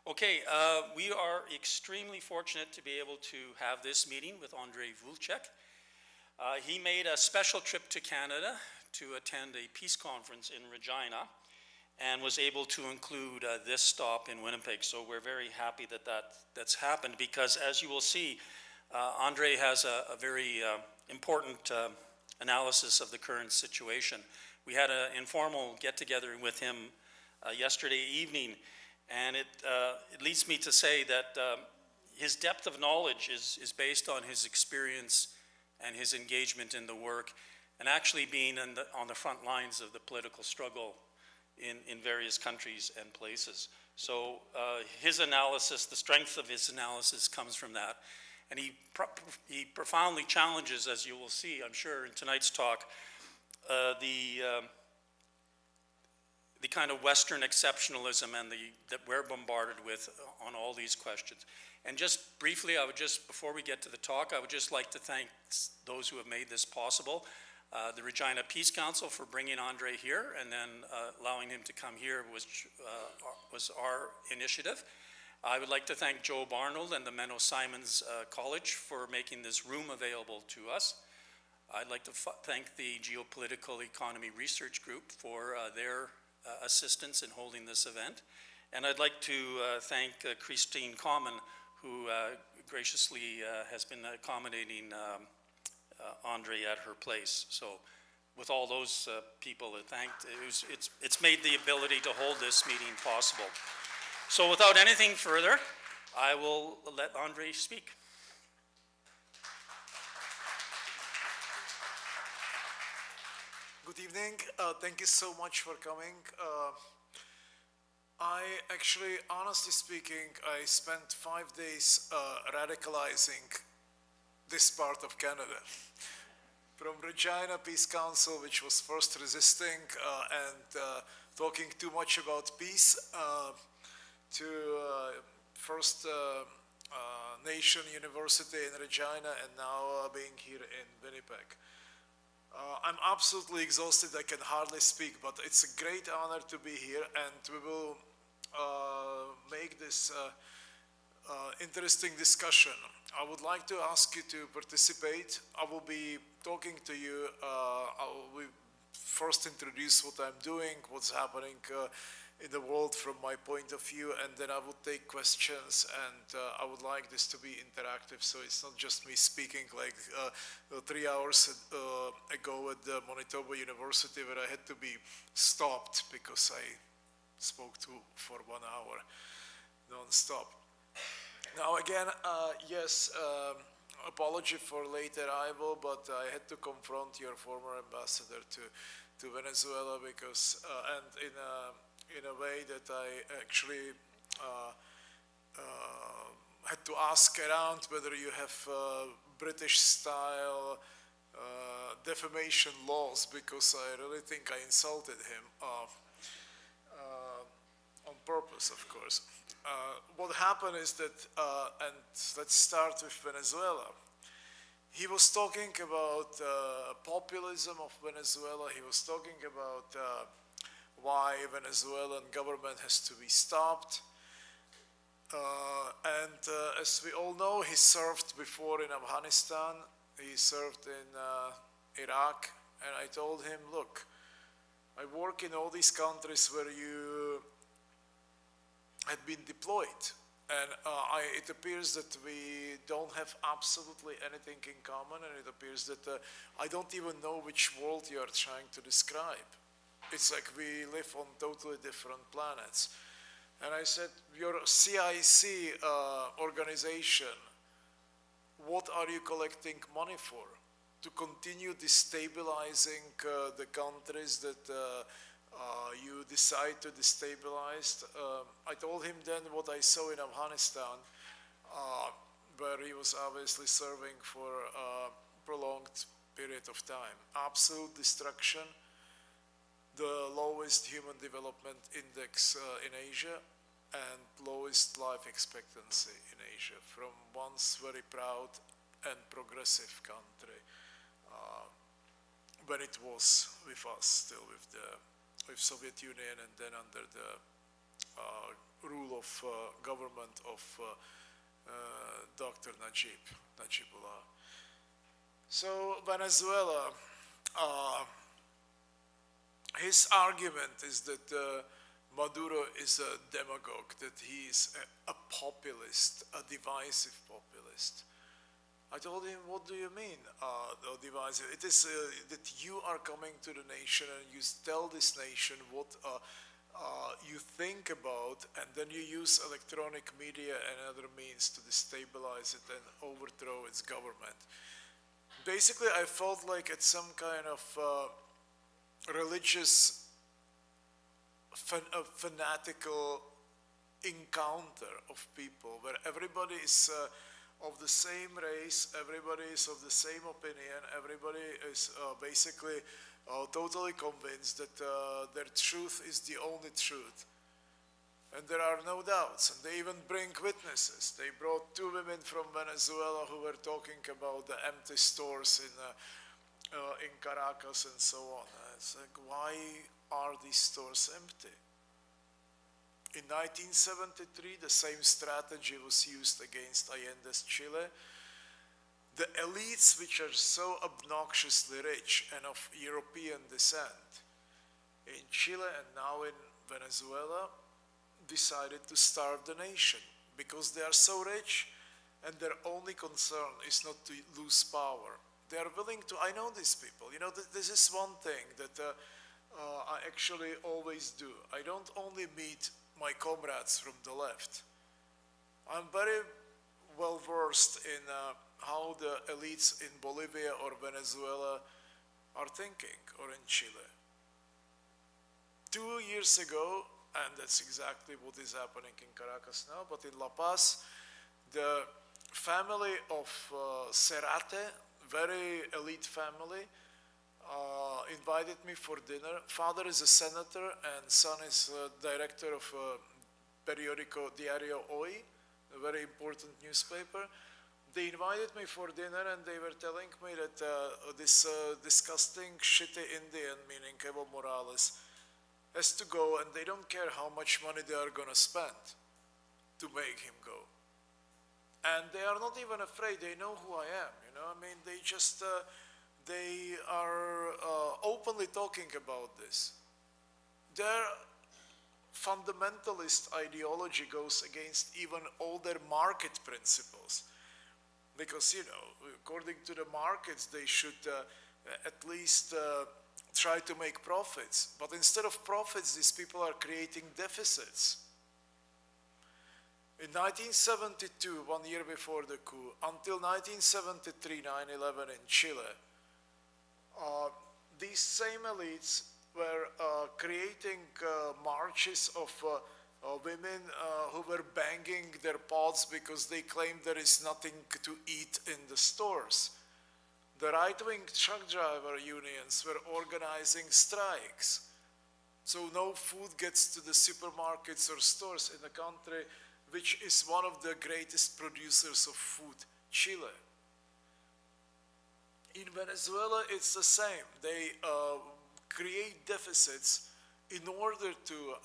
Okay, we are extremely fortunate to be able to have this meeting with André Vltchek. He made a special trip to Canada to attend a peace conference in Regina and was able to include this stop in Winnipeg. So we're very happy that that's happened, because as you will see, André has a very important analysis of the current situation. We had an informal get-together with him yesterday evening, and it leads me to say that his depth of knowledge is based on his experience and his engagement in the work, and actually being on the front lines of the political struggle in various countries and places. So his analysis, the strength of his analysis, comes from that. And he profoundly challenges, as you will see, I'm sure, in tonight's talk, the kind of Western exceptionalism and that we're bombarded with on all these questions. And just briefly, before we get to the talk, I would just like to thank those who have made this possible. The Regina Peace Council for bringing André here, and then allowing him to come here was our initiative. I would like to thank Joe Barnold and the Menno Simons College for making this room available to us. I'd like to thank the Geopolitical Economy Research Group for their assistance in holding this event. And I'd like to thank Christine Common, who graciously has been accommodating André at her place. So with all those people thanked, it's made the ability to hold this meeting possible. So without anything further, I will let André speak. Good evening. Thank you so much for coming. I actually, honestly speaking, I spent 5 days radicalizing this part of Canada. From Regina Peace Council, which was first resisting and talking too much about peace, to First Nation University in Regina, and now being here in Winnipeg. I'm absolutely exhausted, I can hardly speak, but it's a great honor to be here, and we will make this interesting discussion. I would like to ask you to participate. I will be talking to you. I will first introduce what I'm doing, what's happening in the world from my point of view, and then I will take questions, and I would like this to be interactive, so it's not just me speaking like 3 hours ago at the Manitoba University, where I had to be stopped because I spoke for 1 hour non-stop. Now again, yes, apology for late arrival, but I had to confront your former ambassador to Venezuela because, and in a way that I actually had to ask around whether you have British-style defamation laws, because I really think I insulted him on purpose, of course. What happened is that, and let's start with Venezuela. He was talking about populism of Venezuela. He was talking about why Venezuelan government has to be stopped. And as we all know, he served before in Afghanistan. He served in Iraq. And I told him, look, I work in all these countries where you had been deployed. And it appears that we don't have absolutely anything in common, and it appears that I don't even know which world you are trying to describe. It's like we live on totally different planets. And I said, your CIC organization, what are you collecting money for? To continue destabilizing the countries that you decide to destabilize. I told him then what I saw in Afghanistan, where he was obviously serving for a prolonged period of time. Absolute destruction, the lowest human development index in Asia, and lowest life expectancy in Asia, from once very proud and progressive country, when it was with us, still with Soviet Union, and then under the rule of of government of Dr. Najibullah. So Venezuela, his argument is that Maduro is a demagogue, that he is a populist, a divisive populist. I told him, what do you mean, divisive? It is that you are coming to the nation and you tell this nation what you think about, and then you use electronic media and other means to destabilize it and overthrow its government. Basically, I felt like it's some kind of religious fanatical encounter of people where everybody is of the same race, everybody is of the same opinion, everybody is basically totally convinced that their truth is the only truth. And there are no doubts, and they even bring witnesses. They brought 2 women from Venezuela who were talking about the empty stores in Caracas and so on. It's like, why are these stores empty? In 1973, the same strategy was used against Allende's Chile. The elites, which are so obnoxiously rich and of European descent in Chile and now in Venezuela, decided to starve the nation because they are so rich and their only concern is not to lose power. They are willing to, I know these people, you know, this is one thing that I actually always do. I don't only meet my comrades from the left. I'm very well versed in how the elites in Bolivia or Venezuela are thinking, or in Chile. 2 years ago, and that's exactly what is happening in Caracas now, but in La Paz, the family of Cerate, very elite family, invited me for dinner. Father is a senator and son is director of periodico Diario Hoy, a very important newspaper. They invited me for dinner and they were telling me that this disgusting, shitty Indian, meaning Evo Morales, has to go and they don't care how much money they are going to spend to make him go. And they are not even afraid. They know who I am, you know. I mean, they just, they are openly talking about this. Their fundamentalist ideology goes against even all their market principles. Because, you know, according to the markets, they should at least try to make profits. But instead of profits, these people are creating deficits. In 1972, 1 year before the coup, until 1973, 9/11 in Chile, these same elites were creating marches of women who were banging their pots because they claimed there is nothing to eat in the stores. The right-wing truck driver unions were organizing strikes. So no food gets to the supermarkets or stores in a country which is one of the greatest producers of food, Chile. In Venezuela, it's the same. They create deficits in order to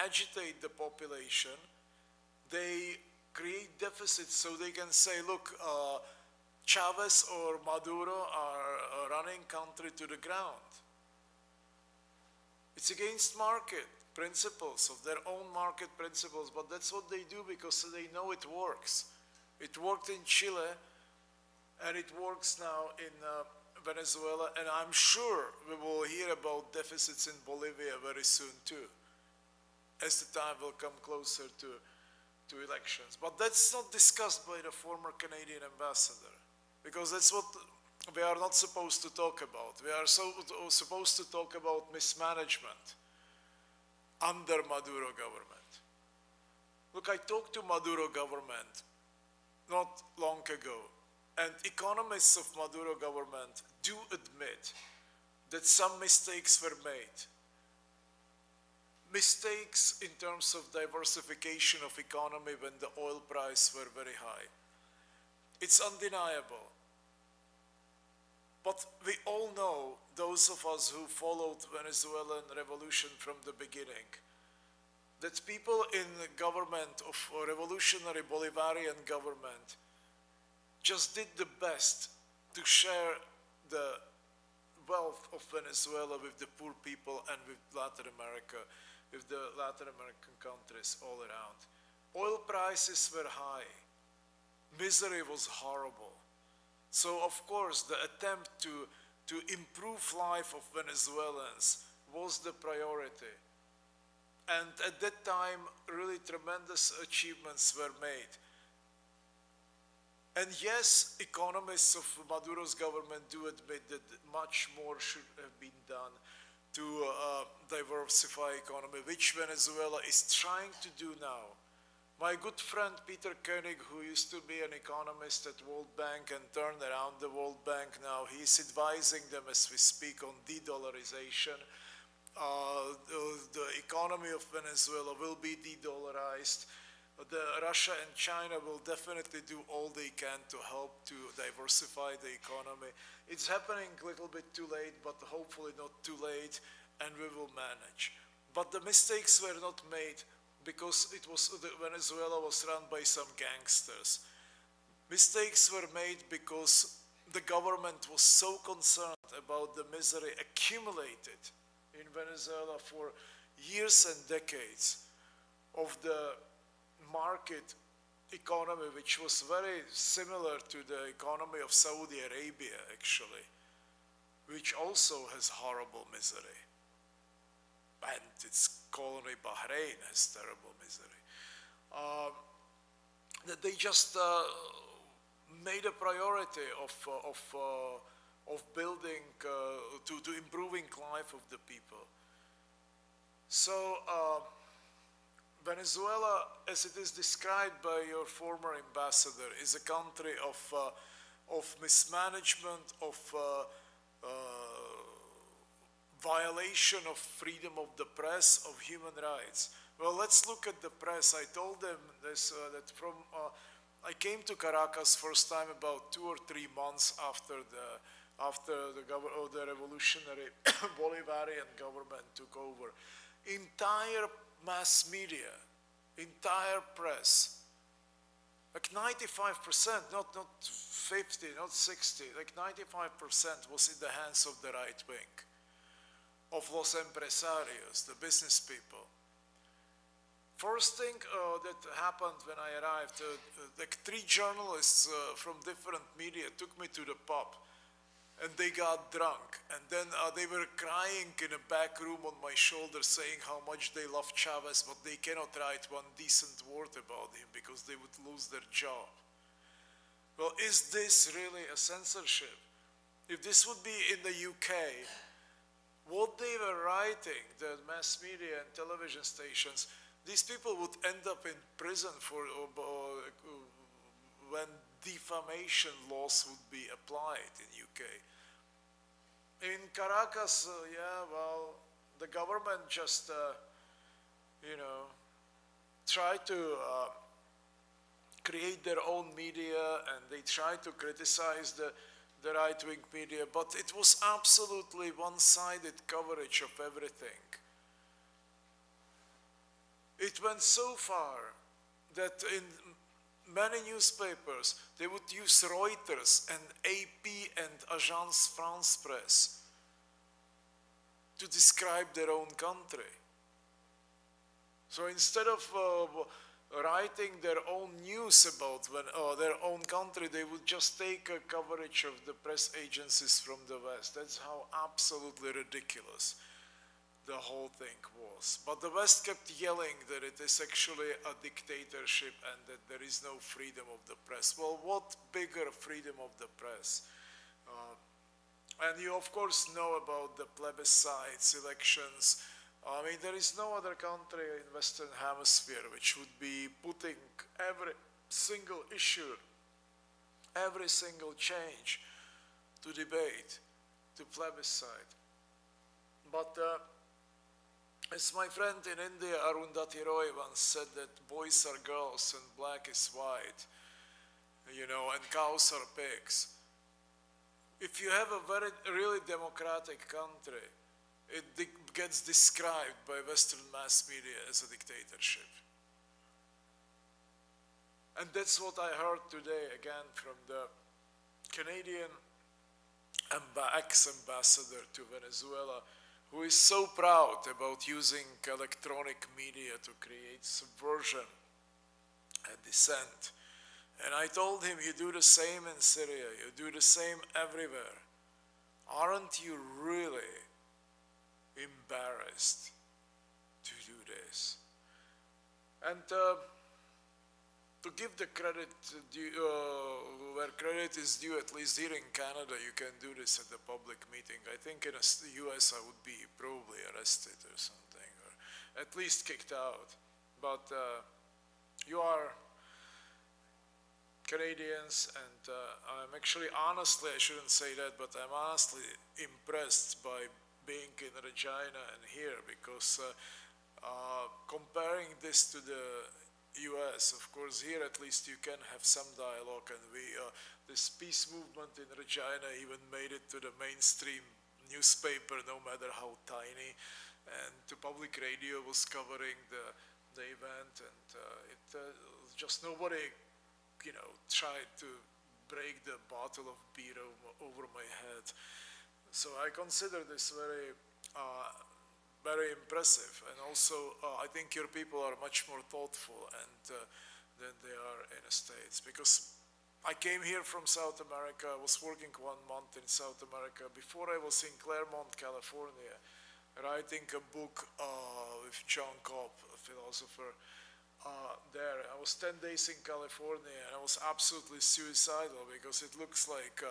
agitate the population. They create deficits so they can say, look, Chavez or Maduro are running country to the ground. It's against market principles, of their own market principles, but that's what they do because they know it works. It worked in Chile, and it works now in Venezuela, and I'm sure we will hear about deficits in Bolivia very soon too, as the time will come closer to elections. But that's not discussed by the former Canadian ambassador, because that's what we are not supposed to talk about. We are supposed to talk about mismanagement under Maduro government. Look, I talked to Maduro government not long ago, and economists of Maduro government do admit that some mistakes were made. Mistakes in terms of diversification of economy when the oil price were very high. It's undeniable. But we all know, those of us who followed Venezuelan revolution from the beginning, that people in the government of a revolutionary Bolivarian government just did the best to share the wealth of Venezuela with the poor people and with Latin America, with the Latin American countries all around. Oil prices were high. Misery was horrible. So of course the attempt to improve life of Venezuelans was the priority. And at that time, really tremendous achievements were made. And yes, economists of Maduro's government do admit that much more should have been done to diversify economy, which Venezuela is trying to do now. My good friend Peter Koenig, who used to be an economist at World Bank and turned around the World Bank now, he's advising them as we speak on de-dollarization. The economy of Venezuela will be de-dollarized. Russia and China will definitely do all they can to help to diversify the economy. It's happening a little bit too late, but hopefully not too late, and we will manage. But the mistakes were not made because Venezuela was run by some gangsters. Mistakes were made because the government was so concerned about the misery accumulated in Venezuela for years and decades of the market economy, which was very similar to the economy of Saudi Arabia, actually, which also has horrible misery. And its colony Bahrain has terrible misery. That they just made a priority of building, to improving life of the people. So Venezuela, as it is described by your former ambassador, is a country of mismanagement, of violation of freedom of the press, of human rights. Well, let's look at the press. I told them this, that from, I came to Caracas first time about 2 or 3 months after the revolutionary Bolivarian government took over. Entire mass media, entire press, like 95%, not 50, not 60, like 95% was in the hands of the right wing, of los empresarios, the business people. First thing that happened when I arrived, like 3 journalists from different media took me to the pub, and they got drunk, and then they were crying in a back room on my shoulder saying how much they love Chavez, but they cannot write one decent word about him because they would lose their job. Well, is this really a censorship? If this would be in the UK, what they were writing, the mass media and television stations, these people would end up in prison for when defamation laws would be applied in UK. In Caracas, yeah, well, the government just, you know, tried to create their own media, and they tried to criticize the right-wing media, but it was absolutely one-sided coverage of everything. It went so far that in many newspapers, they would use Reuters and AP and Agence France Presse to describe their own country. So instead of writing their own news about their own country, they would just take a coverage of the press agencies from the West. That's how absolutely ridiculous the whole thing was. But the West kept yelling that it is actually a dictatorship and that there is no freedom of the press. Well, what bigger freedom of the press? And you of course know about the plebiscites, elections. I mean, there is no other country in Western Hemisphere which would be putting every single issue, every single change to debate, to plebiscite. But as my friend in India, Arundhati Roy, once said that boys are girls and black is white, you know, and cows are pigs. If you have a really democratic country, the gets described by Western mass media as a dictatorship. And that's what I heard today again from the Canadian ex-ambassador to Venezuela, who is so proud about using electronic media to create subversion and dissent. And I told him, you do the same in Syria, you do the same everywhere. Aren't you really embarrassed to do this? And to give the credit where credit is due, at least here in Canada, you can do this at a public meeting. I think in the US I would be probably arrested or something, or at least kicked out. But you are Canadians, and I'm actually, honestly, I shouldn't say that, but I'm honestly impressed by being in Regina and here, because comparing this to the US, of course, here at least you can have some dialogue, and this peace movement in Regina even made it to the mainstream newspaper, no matter how tiny, and the public radio was covering the event, and just nobody, tried to break the bottle of beer over my head. So I consider this very impressive, and also I think your people are much more thoughtful than they are in the States, because I came here from South America. I was working 1 month in South America. Before I was in Claremont, California, writing a book with John Cobb, a philosopher there. I was 10 days in California, and I was absolutely suicidal, because it looks like,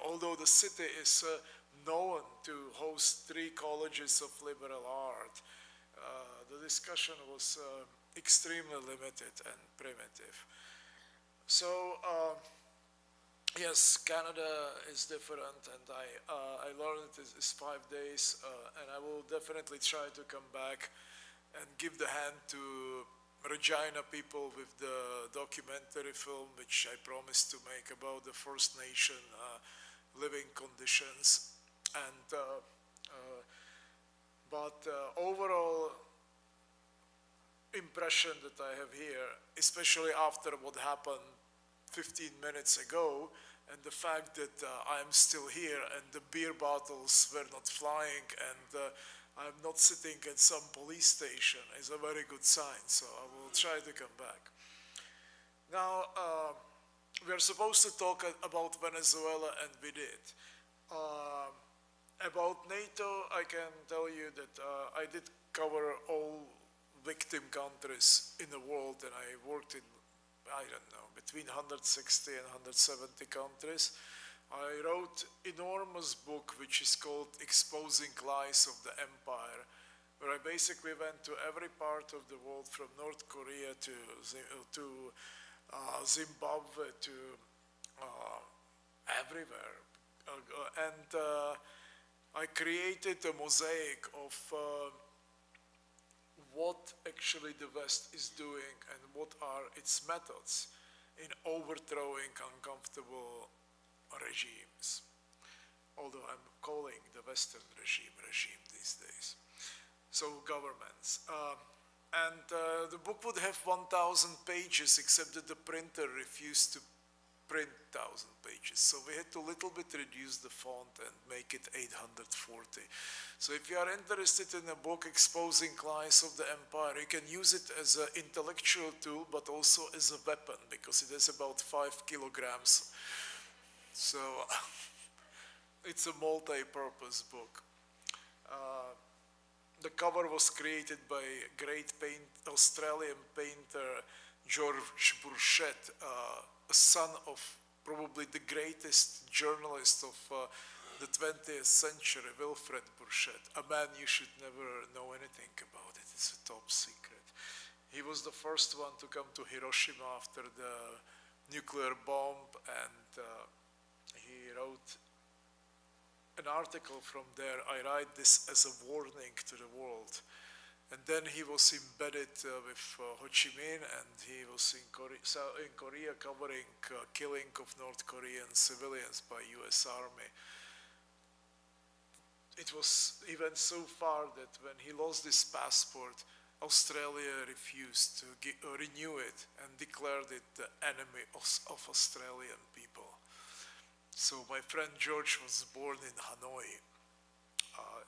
although the city is known to host 3 colleges of liberal art, the discussion was extremely limited and primitive. So, yes, Canada is different, and I learned it's 5 days, and I will definitely try to come back and give the hand to Regina people with the documentary film, which I promised to make about the First Nation living conditions. And but overall impression that I have here, especially after what happened 15 minutes ago, and the fact that I'm still here and the beer bottles were not flying, and I'm not sitting at some police station, is a very good sign. So I will try to come back. Now, we're supposed to talk about Venezuela, and we did. About NATO, I can tell you that I did cover all victim countries in the world, and I worked in, I don't know, between 160 and 170 countries. I wrote enormous book which is called Exposing Lies of the Empire, where I basically went to every part of the world, from North Korea to Zimbabwe to everywhere. And I created a mosaic of what actually the West is doing and what are its methods in overthrowing uncomfortable regimes, although I'm calling the Western regime these days, so governments. And the book would have 1,000 pages, except that the printer refused to print 1,000 pages, so we had to little bit reduce the font and make it 840. So if you are interested in a book exposing lies of the empire, you can use it as an intellectual tool, but also as a weapon, because it has about 5 kilograms. So it's a multi-purpose book. The cover was created by great Australian painter George Burchett, a son of probably the greatest journalist of the 20th century, Wilfred Burchett, a man you should never know anything about. It is a top secret. He was the first one to come to Hiroshima after the nuclear bomb, and he wrote an article from there. I write this as a warning to the world. And then he was embedded with Ho Chi Minh, and he was in Korea covering killing of North Korean civilians by US Army. it was even so far that when he lost his passport, Australia refused to renew it and declared it the enemy of Australian people. So my friend George was born in Hanoi,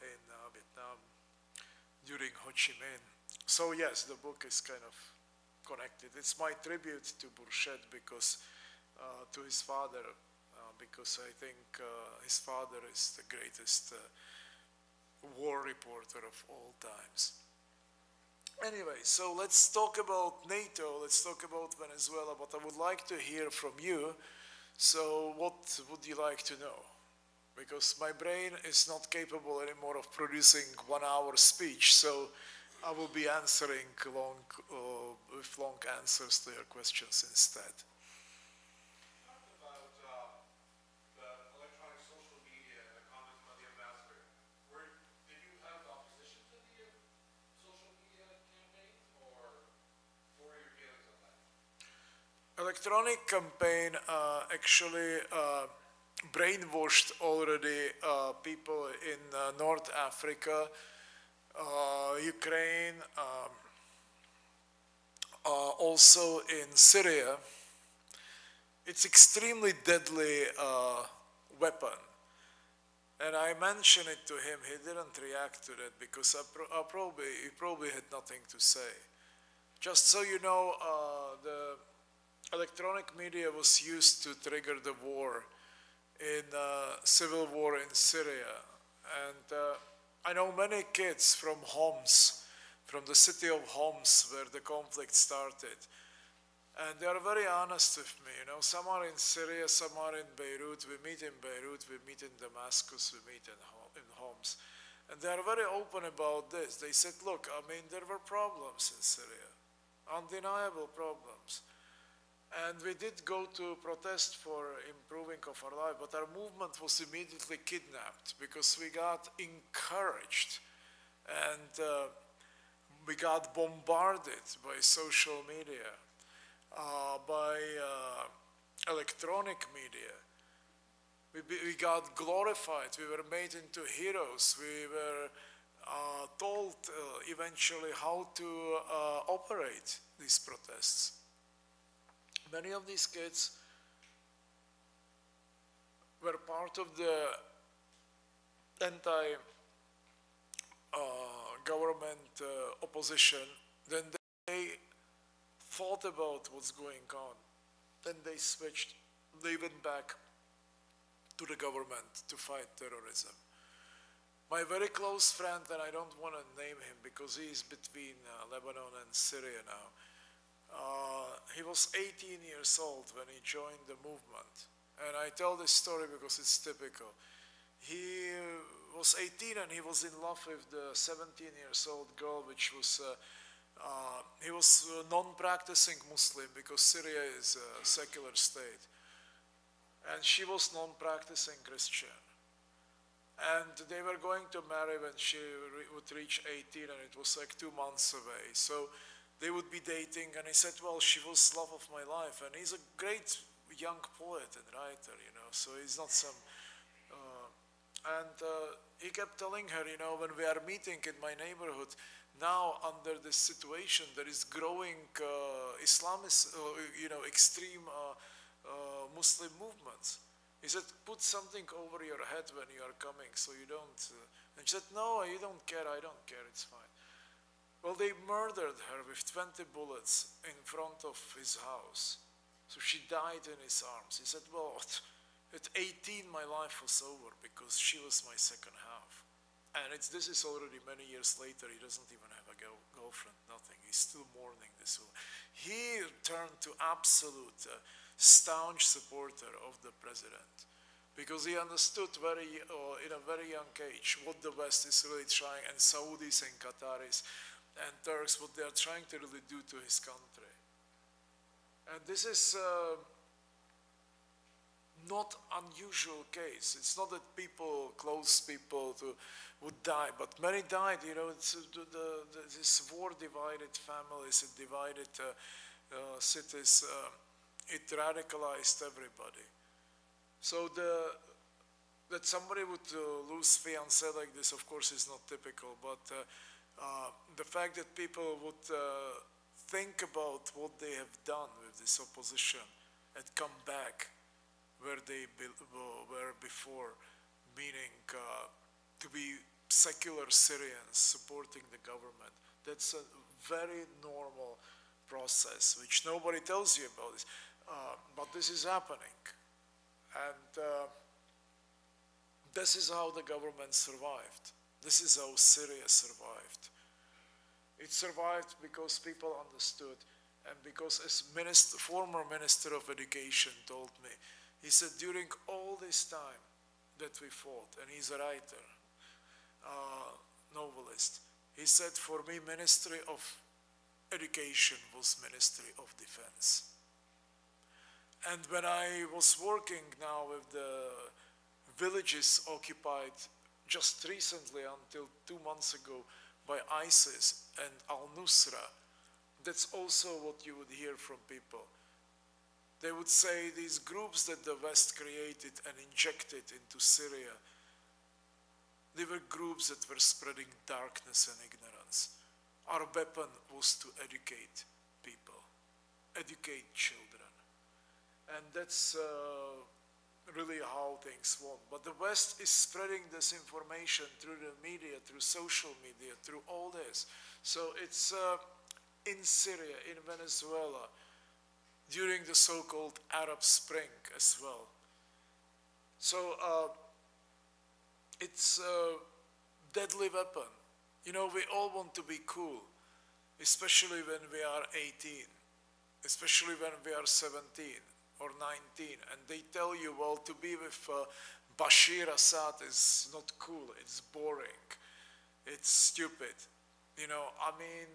in Vietnam, during Ho Chi Minh. So yes, the book is kind of connected. It's my tribute to Vltchek because, to his father, because I think his father is the greatest war reporter of all times. Anyway, so let's talk about NATO, let's talk about Venezuela, but I would like to hear from you. So what would you like to know? Because my brain is not capable anymore of producing 1 hour speech, so I will be answering with long answers to your questions instead. Electronic campaign actually brainwashed already people in North Africa, Ukraine, also in Syria. It's extremely deadly weapon. And I mentioned it to him, he didn't react to that because he probably had nothing to say. Just so you know, the electronic media was used to trigger the war in civil war in Syria. And I know many kids from Homs, from the city of Homs where the conflict started. And they are very honest with me, you know, some are in Syria, some are in Beirut, we meet in Beirut, we meet in Damascus, we meet in Homs. And they are very open about this. They said, look, I mean, there were problems in Syria, undeniable problems. And we did go to protest for improving of our life, but our movement was immediately kidnapped because we got encouraged and we got bombarded by social media, by electronic media. We got glorified, we were made into heroes, we were told eventually how to operate these protests. Many of these kids were part of the anti-government opposition. Then they thought about what's going on. Then they switched, they went back to the government to fight terrorism. My very close friend, and I don't want to name him because he is between Lebanon and Syria now, he was 18 years old when he joined the movement. And I tell this story because it's typical. He was 18 and he was in love with the 17 years old girl, which was, he was a non-practicing Muslim because Syria is a secular state. And she was non-practicing Christian. And they were going to marry when she would reach 18 and it was like 2 months away. So they would be dating, and he said, well, she was love of my life. And he's a great young poet and writer, you know, so he's not some... he kept telling her, you know, when we are meeting in my neighborhood, now under this situation, there is growing Islamist, you know, extreme Muslim movements. He said, put something over your head when you are coming so you don't... and she said, no, you don't care, I don't care, it's fine. Well, they murdered her with 20 bullets in front of his house. So she died in his arms. He said, well, at 18 my life was over because she was my second half. And this is already many years later. He doesn't even have a girlfriend, nothing. He's still mourning this woman. He turned to absolute staunch supporter of the president because he understood in a very young age what the West is really trying, and Saudis and Qataris and Turks, what they are trying to really do to his country. And this is not unusual case. It's not that close people would die, but many died. You know, this war divided families, it divided cities, it radicalized everybody. So the that somebody would lose fiancé like this, of course, is not typical, but the fact that people would think about what they have done with this opposition and come back where they were before, meaning to be secular Syrians supporting the government. That's a very normal process, which nobody tells you about this. But this is happening. And this is how the government survived. This is how Syria survived. It survived because people understood, and because as former Minister of Education told me, he said during all this time that we fought, and he's a writer, novelist, he said for me Ministry of Education was Ministry of Defense. And when I was working now with the villages occupied just recently until 2 months ago by ISIS and al-Nusra, that's also what you would hear from people. They would say these groups that the West created and injected into Syria, they were groups that were spreading darkness and ignorance. Our weapon was to educate people, educate children. And that's really how things went. But the West is spreading this information through the media, through social media, through all this. So it's in Syria, in Venezuela, during the so-called Arab Spring as well. So it's a deadly weapon. You know, we all want to be cool, especially when we are 18, especially when we are 17 or 19, and they tell you, well, to be with Bashir Assad is not cool, it's boring, it's stupid. You know, I mean,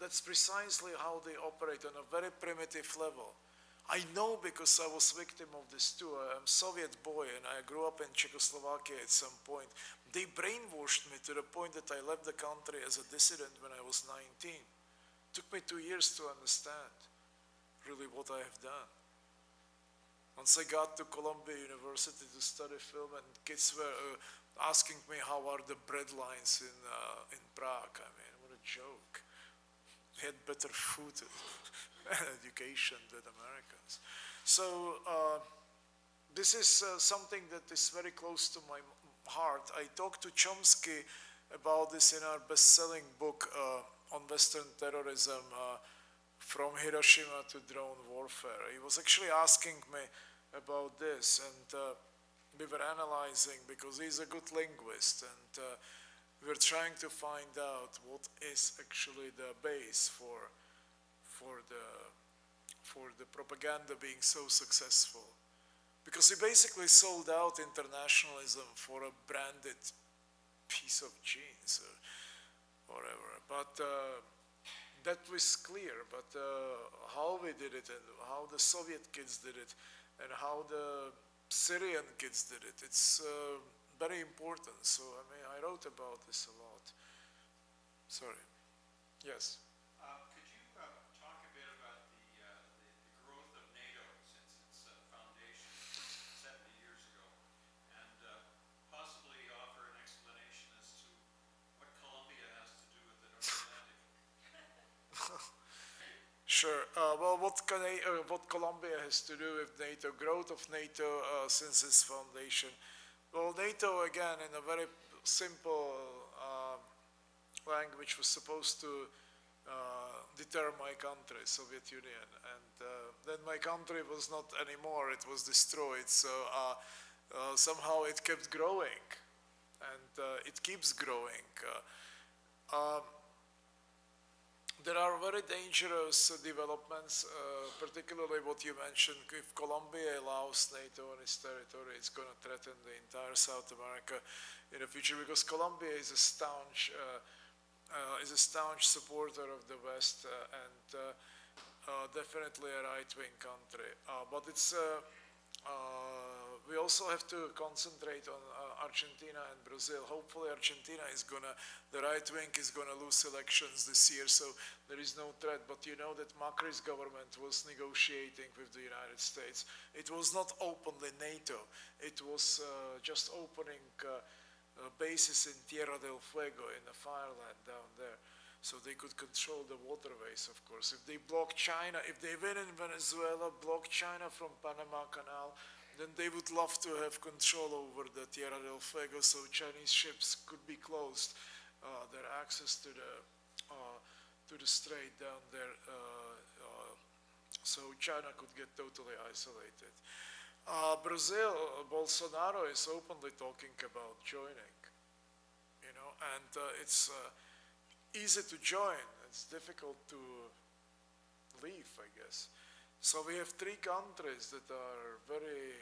that's precisely how they operate on a very primitive level. I know because I was victim of this too. I'm a Soviet boy and I grew up in Czechoslovakia at some point. They brainwashed me to the point that I left the country as a dissident when I was 19. It took me 2 years to understand really what I have done. Once I got to Columbia University to study film, and kids were asking me how are the bread lines in Prague. I mean, what a joke. They had better food and education than Americans. So this is something that is very close to my heart. I talked to Chomsky about this in our best-selling book on Western terrorism, From Hiroshima to Drone Warfare. He was actually asking me about this, and we were analyzing, because he's a good linguist, and we were trying to find out what is actually the base for the propaganda being so successful. Because he basically sold out internationalism for a branded piece of jeans or whatever. But that was clear, but how we did it and how the Soviet kids did it and how the Syrian kids did it, it's very important. So, I mean, I wrote about this a lot. Sorry. Yes? Could you talk a bit about the growth of NATO since its foundation 70 years ago, and possibly offer an explanation as to what Colombia has to do with the North Atlantic? Sure. Well, what Colombia has to do with NATO, growth of NATO since its foundation. Well, NATO, again, in a very simple language, was supposed to deter my country, Soviet Union, and then my country was not anymore, it was destroyed, so somehow it kept growing, and it keeps growing. There are very dangerous developments, particularly what you mentioned. If Colombia allows NATO on its territory, it's going to threaten the entire South America in the future, because Colombia is a staunch supporter of the West and definitely a right-wing country. But it's we also have to concentrate on Argentina and Brazil. Hopefully Argentina is gonna, the right wing is gonna lose elections this year, so there is no threat. But you know that Macri's government was negotiating with the United States. It was not openly NATO. It was just opening bases in Tierra del Fuego in the fireland down there, so they could control the waterways, of course. If they block China, if they win in Venezuela, block China from Panama Canal, then they would love to have control over the Tierra del Fuego, so Chinese ships could be closed, their access to the strait down there, so China could get totally isolated. Brazil, Bolsonaro is openly talking about joining, you know, and it's easy to join. It's difficult to leave, I guess. So we have 3 countries that are very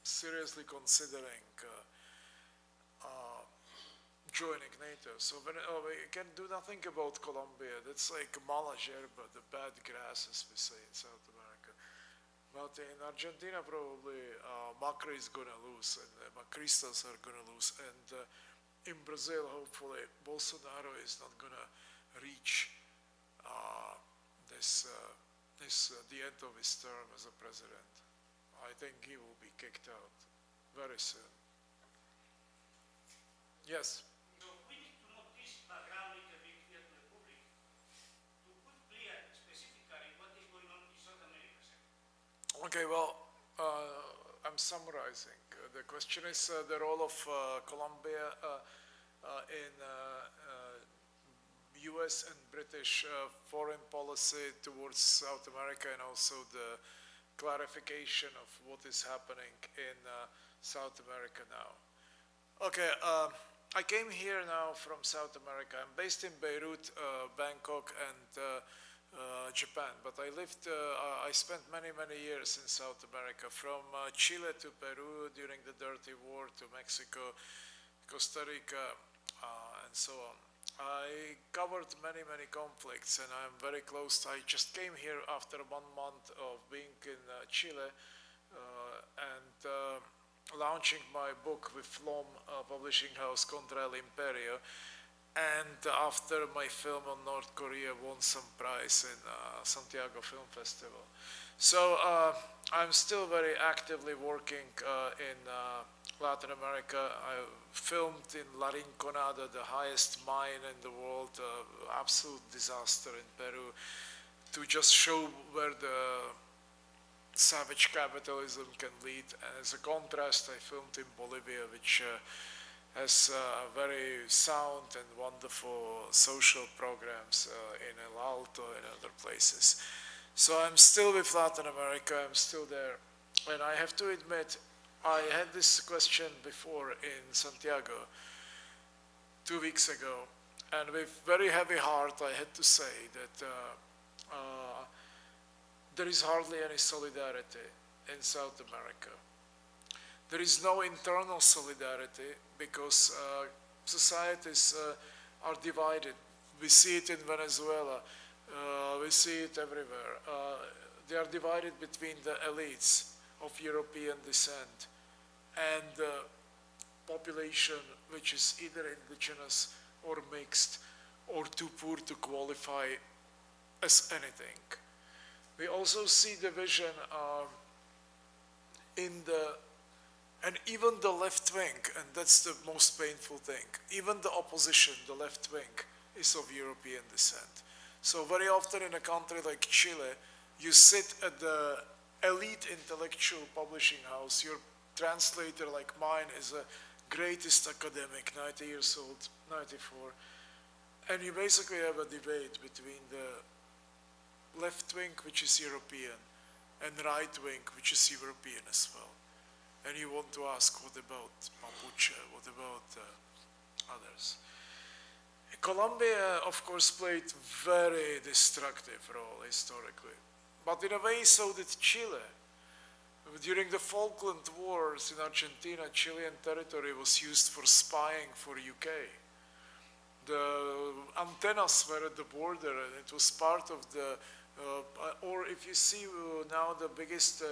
seriously considering joining NATO. So we can do nothing about Colombia. That's like mala yerba, the bad grass, as we say in South America. But in Argentina, probably Macri is going to lose, and the Macristas are going to lose. And in Brazil, hopefully, Bolsonaro is not going to reach the end of his term as a president. I think he will be kicked out very soon. Yes? So we need to know this background a little bit here to the public to put clear specifically what is going on in South America, sir. Okay, well, I'm summarizing. The question is the role of Colombia in US and British foreign policy towards South America, and also the clarification of what is happening in South America now. Okay, I came here now from South America. I'm based in Beirut, Bangkok, and Japan, but I spent many, many years in South America, from Chile to Peru during the Dirty War, to Mexico, Costa Rica, and so on. I covered many, many conflicts, and I'm very close. I just came here after 1 month of being in Chile and launching my book with Flom publishing house, Contra el Imperio, and after my film on North Korea won some prize in Santiago Film Festival. So I'm still very actively working in Latin America. I filmed in La Rinconada, the highest mine in the world, absolute disaster in Peru, to just show where the savage capitalism can lead. And as a contrast, I filmed in Bolivia, which has very sound and wonderful social programs in El Alto and other places. So I'm still with Latin America, I'm still there. And I have to admit, I had this question before in Santiago 2 weeks ago, and with very heavy heart I had to say that there is hardly any solidarity in South America. There is no internal solidarity because societies are divided. We see it in Venezuela, we see it everywhere. They are divided between the elites of European descent and the population which is either indigenous or mixed or too poor to qualify as anything. We also see division and even the left wing, and that's the most painful thing, even the opposition, the left wing, is of European descent. So very often in a country like Chile, you sit at the elite intellectual publishing house. Your translator, like mine, is a greatest academic, 90 years old, 94. And you basically have a debate between the left wing, which is European, and right wing, which is European as well. And you want to ask, what about Mapuche? What about others? Colombia, of course, played very destructive role historically. But in a way, so did Chile. During the Falkland Wars in Argentina, Chilean territory was used for spying for UK. The antennas were at the border, and it was part of the, or if you see now the biggest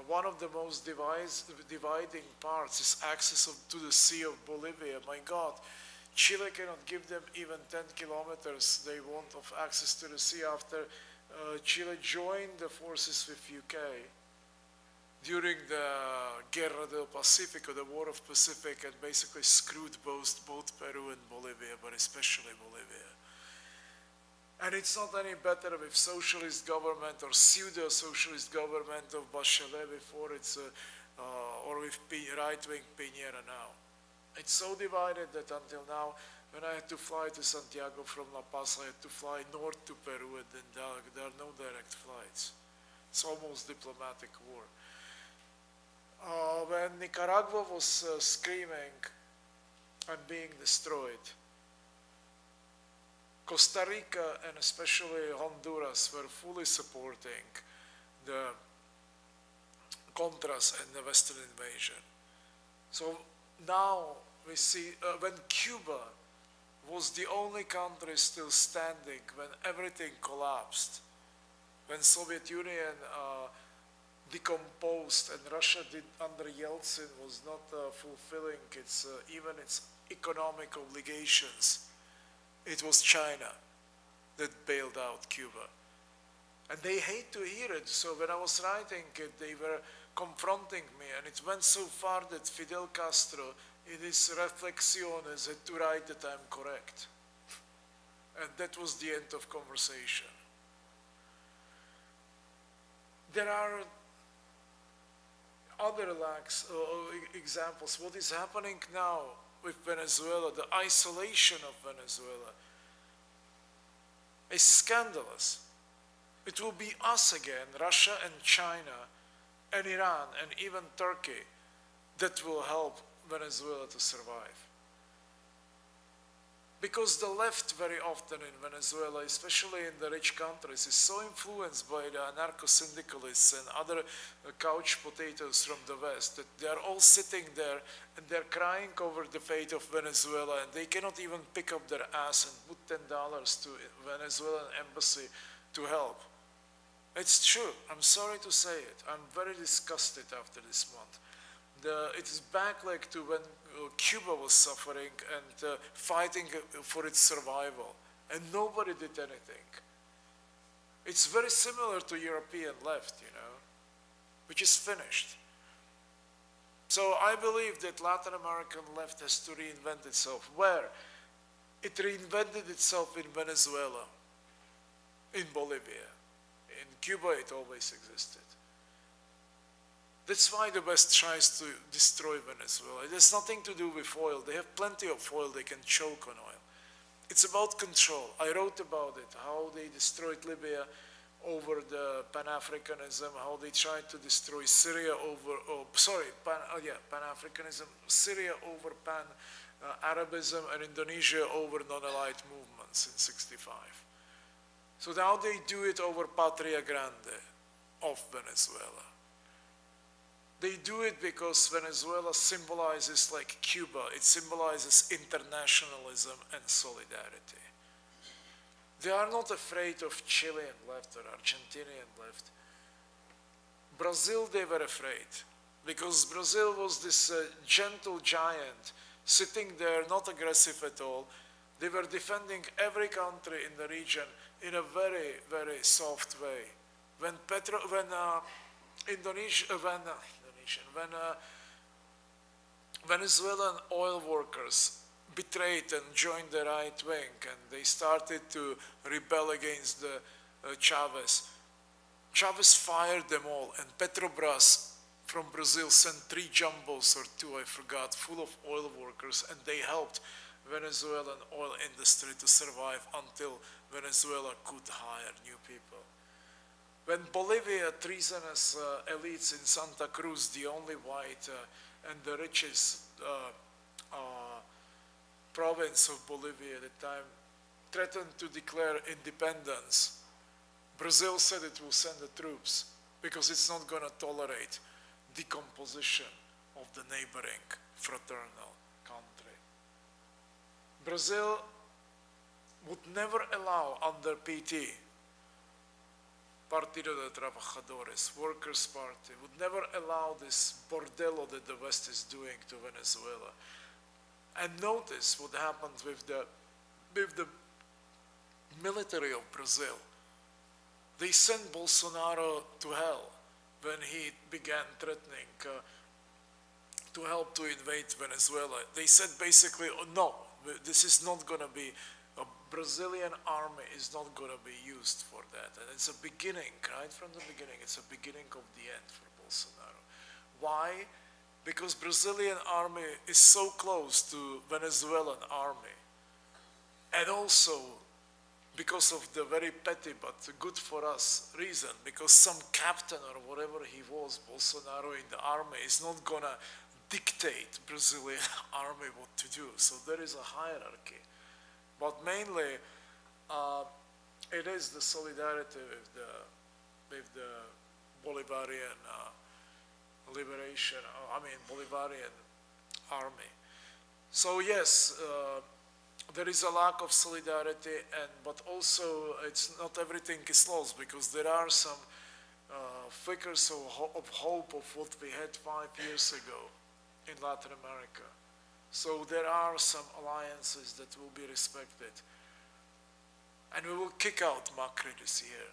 one of the most dividing parts is access to the Sea of Bolivia. My God, Chile cannot give them even 10 kilometers they want of access to the sea after Chile joined the forces with UK during the Guerra del Pacifico, the War of Pacific, and basically screwed both Peru and Bolivia, but especially Bolivia. And it's not any better with socialist government or pseudo-socialist government of Bachelet before it's, or with right-wing Piñera now. It's so divided that until now, when I had to fly to Santiago from La Paz, I had to fly north to Peru, and then there are no direct flights. It's almost diplomatic war. When Nicaragua was screaming and being destroyed, Costa Rica and especially Honduras were fully supporting the Contras and the Western invasion. So now we see when Cuba was the only country still standing when everything collapsed, when Soviet Union decomposed and Russia did under Yeltsin was not fulfilling even its economic obligations. It was China that bailed out Cuba. And they hate to hear it, so when I was writing it, they were confronting me, and it went so far that Fidel Castro, in his reflexiones, had to write that I'm correct. And that was the end of conversation. There are other examples. What is happening now with Venezuela, the isolation of Venezuela, is scandalous. It will be us again, Russia and China and Iran and even Turkey, that will help Venezuela to survive. Because the left very often in Venezuela, especially in the rich countries, is so influenced by the anarcho-syndicalists and other couch potatoes from the West that they are all sitting there and they're crying over the fate of Venezuela, and they cannot even pick up their ass and put $10 to Venezuelan embassy to help. It's true. I'm sorry to say it. I'm very disgusted after this month. It is back like to when Cuba was suffering and fighting for its survival, and nobody did anything. It's very similar to European left, you know, which is finished. So I believe that Latin American left has to reinvent itself. Where? It reinvented itself in Venezuela, in Bolivia. In Cuba, it always existed. That's why the West tries to destroy Venezuela. It has nothing to do with oil. They have plenty of oil. They can choke on oil. It's about control. I wrote about it, how they destroyed Libya over the Pan-Africanism, how they tried to destroy Syria over, Pan-Africanism, Syria over Pan-Arabism, and Indonesia over non-allied movements in '65. So now they do it over Patria Grande of Venezuela. They do it because Venezuela symbolizes, like Cuba, it symbolizes internationalism and solidarity. They are not afraid of Chilean left or Argentinian left. Brazil, they were afraid, because Brazil was this gentle giant sitting there, not aggressive at all. They were defending every country in the region in a very, very soft way. When Venezuelan oil workers betrayed and joined the right wing, and they started to rebel against Chavez. Chavez fired them all, and Petrobras from Brazil sent 3 jumbos or 2, I forgot, full of oil workers, and they helped Venezuelan oil industry to survive until Venezuela could hire new people. When Bolivia, treasonous elites in Santa Cruz, the only white and the richest province of Bolivia at the time, threatened to declare independence, Brazil said it will send the troops because it's not going to tolerate decomposition of the neighboring fraternal country. Brazil would never allow under PT Partido de Trabajadores, Workers' Party, would never allow this bordello that the West is doing to Venezuela. And notice what happened with the military of Brazil. They sent Bolsonaro to hell when he began threatening to help to invade Venezuela. They said basically, oh, no, this is not going to be, a Brazilian army is not going to be used for that. And it's a beginning, right from the beginning, it's a beginning of the end for Bolsonaro. Why? Because Brazilian army is so close to Venezuelan army. And also because of the very petty but good for us reason, because some captain or whatever he was, Bolsonaro in the army, is not gonna dictate Brazilian army what to do. So there is a hierarchy. But mainly, it is the solidarity with the Bolivarian liberation, Bolivarian army. So yes, there is a lack of solidarity, but also it's not everything is lost, because there are some flickers of hope of what we had 5 years ago in Latin America. So there are some alliances that will be respected. And we will kick out Macri this year.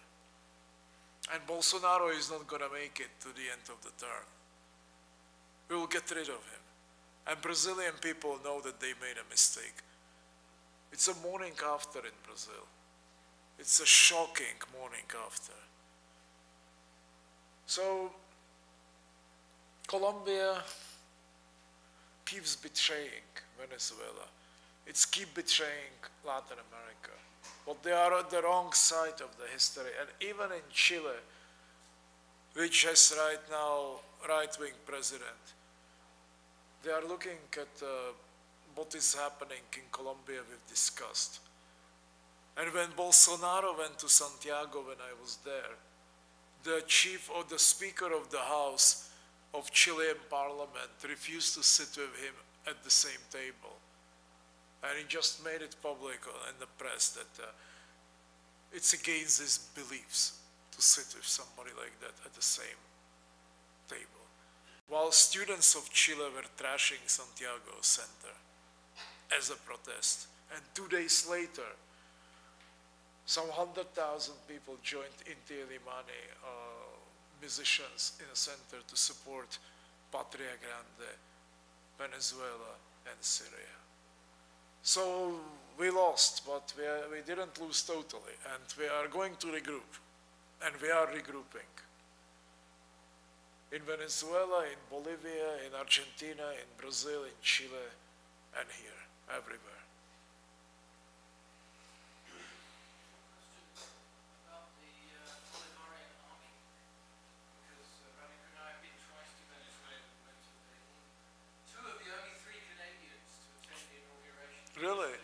And Bolsonaro is not going to make it to the end of the term. We will get rid of him. And Brazilian people know that they made a mistake. It's a morning after in Brazil. It's a shocking morning after. So, Colombia keeps betraying Venezuela. It's keep betraying Latin America. But they are at the wrong side of the history. And even in Chile, which has right now right-wing president, they are looking at what is happening in Colombia with disgust. And when Bolsonaro went to Santiago when I was there, the chief or the speaker of the House of Chilean parliament refused to sit with him at the same table. And he just made it public in the press that it's against his beliefs to sit with somebody like that at the same table. While students of Chile were trashing Santiago Center as a protest. And 2 days later, some 100,000 people joined Inti Illimani musicians in a center to support Patria Grande, Venezuela, and Syria. So we lost, but we didn't lose totally, and we are going to regroup, and we are regrouping. In Venezuela, in Bolivia, in Argentina, in Brazil, in Chile, and here, everywhere. Really? And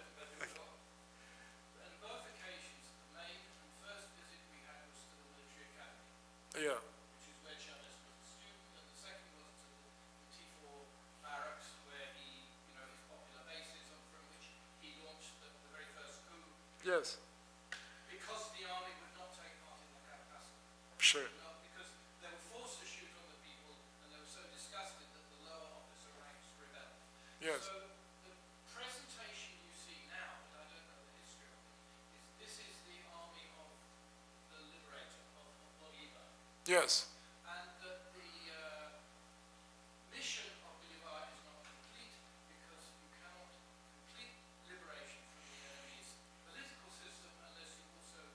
both occasions, the main and first visit we had was to the military academy, Yeah. which is where Chavez was a student, and the second was to the T4 barracks, where he, his popular bases, and from which he launched the very first coup. Yes. Because the army would not take part in the capacity. Sure. Because they were forced to shoot on the people, and they were so disgusted that the lower officer ranks rebelled. Yes. So the presentation you see now, but I don't know the history of it, is this is the army of the liberator, of Bolivar. Yes. And that the mission of Bolivar is not complete because you cannot complete liberation from the enemy's political system unless you also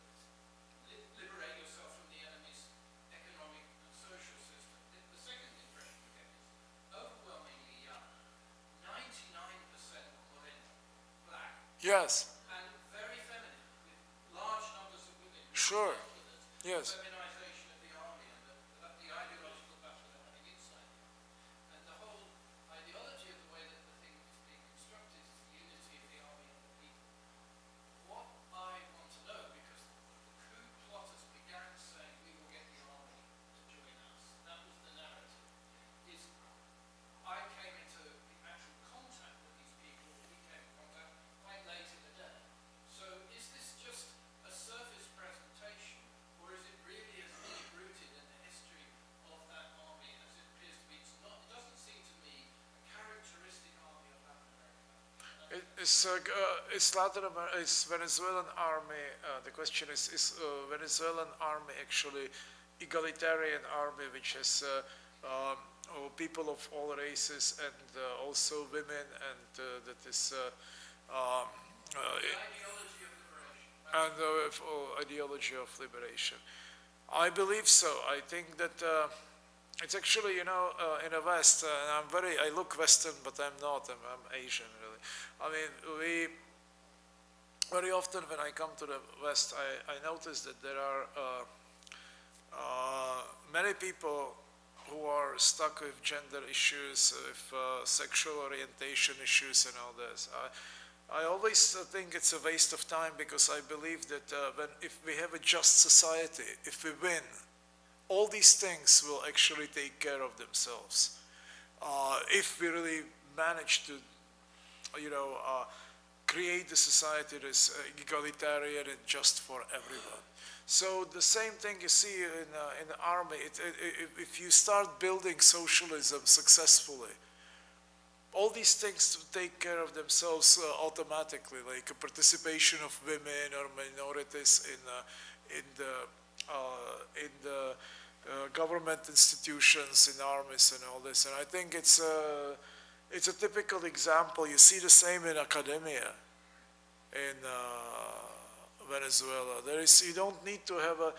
liberate yourself from the enemy's economic and social system. The second impression you get is overwhelmingly young, 99% moreno, black, Yes. and very feminine, with large numbers of women. Sure. Confident Yes. feminization of the army and the ideological battle they're having inside the army. And the whole ideology of the way that the thing is being constructed is the unity of the army and the people. What I want to know, because the coup plotters began saying we will get the army to join us, that was the narrative, is I came into the actual contact with these people, we came in contact quite late in the day. So is this just a surface presentation, or is it really a Is Venezuelan army, the question is Venezuelan army actually egalitarian army which has people of all races and also women and that is and ideology of liberation. I believe so. I think that it's actually, you know, in the West, and I look Western, but I'm not. I'm Asian, really. I mean, very often when I come to the West, I notice that there are many people who are stuck with gender issues, with sexual orientation issues and all this. I always think it's a waste of time because I believe that if we have a just society, if we win, all these things will actually take care of themselves. If we really manage to, you know, create a society that is egalitarian and just for everyone. So the same thing you see in the army. If you start building socialism successfully, all these things take care of themselves automatically, like a participation of women or minorities in the government institutions, in armies and all this. And I think it's a typical example. You see the same in academia in Venezuela. You don't need to have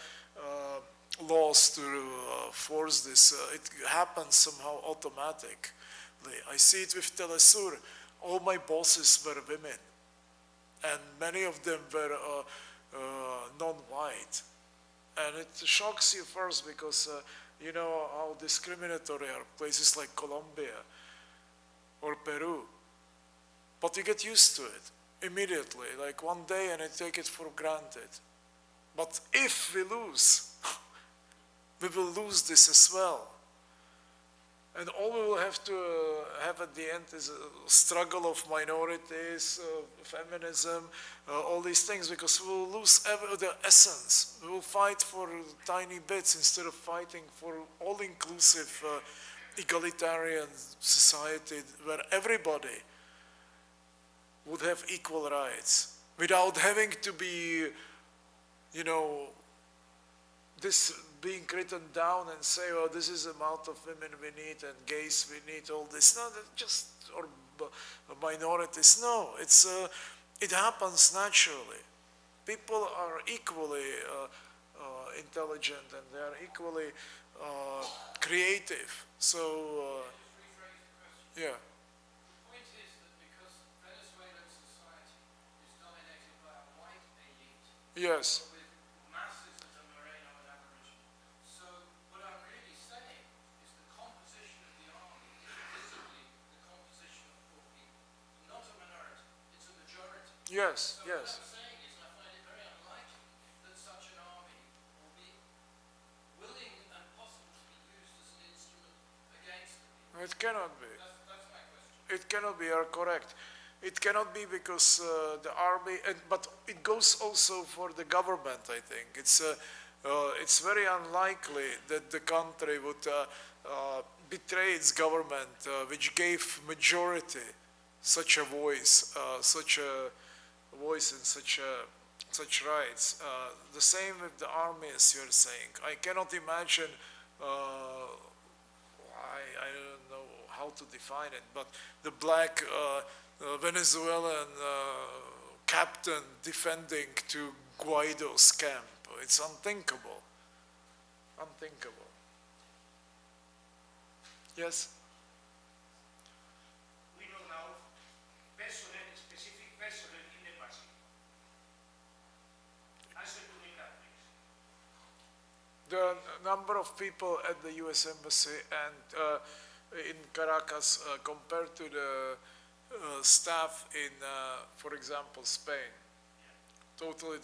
laws to force this. It happens somehow automatic. I see it with Telesur. All my bosses were women, and many of them were non-white. And it shocks you first because you know how discriminatory are places like Colombia or Peru. But you get used to it immediately, like one day, and I take it for granted. But if we lose, we will lose this as well. And all we will have to have at the end is a struggle of minorities, feminism, all these things, because we will lose the essence. We will fight for tiny bits instead of fighting for all-inclusive, egalitarian society where everybody would have equal rights without having to be, you know, this being written down and say, oh, this is the amount of women we need and gays we need, all this. No, just, or minorities. No, it happens naturally. People are equally intelligent and they are equally creative. So, yeah. The point is that because Venezuelan society is dominated by a white elite, Yes. with masses that are Moreno and Aboriginal. So what I'm really saying is the composition of the army is visibly the composition of poor people. Not a minority, it's a majority. Yes, So yes. what I'm saying is I find it very unlikely that such an army will be willing and possible to be used as an instrument against the people. It cannot be. That's my question. It cannot be, you're correct. It cannot be because the army, but it goes also for the government, I think. It's very unlikely that the country would betray its government, which gave majority such a voice, and such rights. The same with the army, as you're saying. I cannot imagine, I don't know how to define it, but the black Venezuelan captain defending to Guaido's camp. It's unthinkable. Unthinkable. Yes? We know now personnel, specific personnel in the embassy. Answer to me that, please. The number of people at the U.S. Embassy and in Caracas compared to the staff in, for example, Spain. Total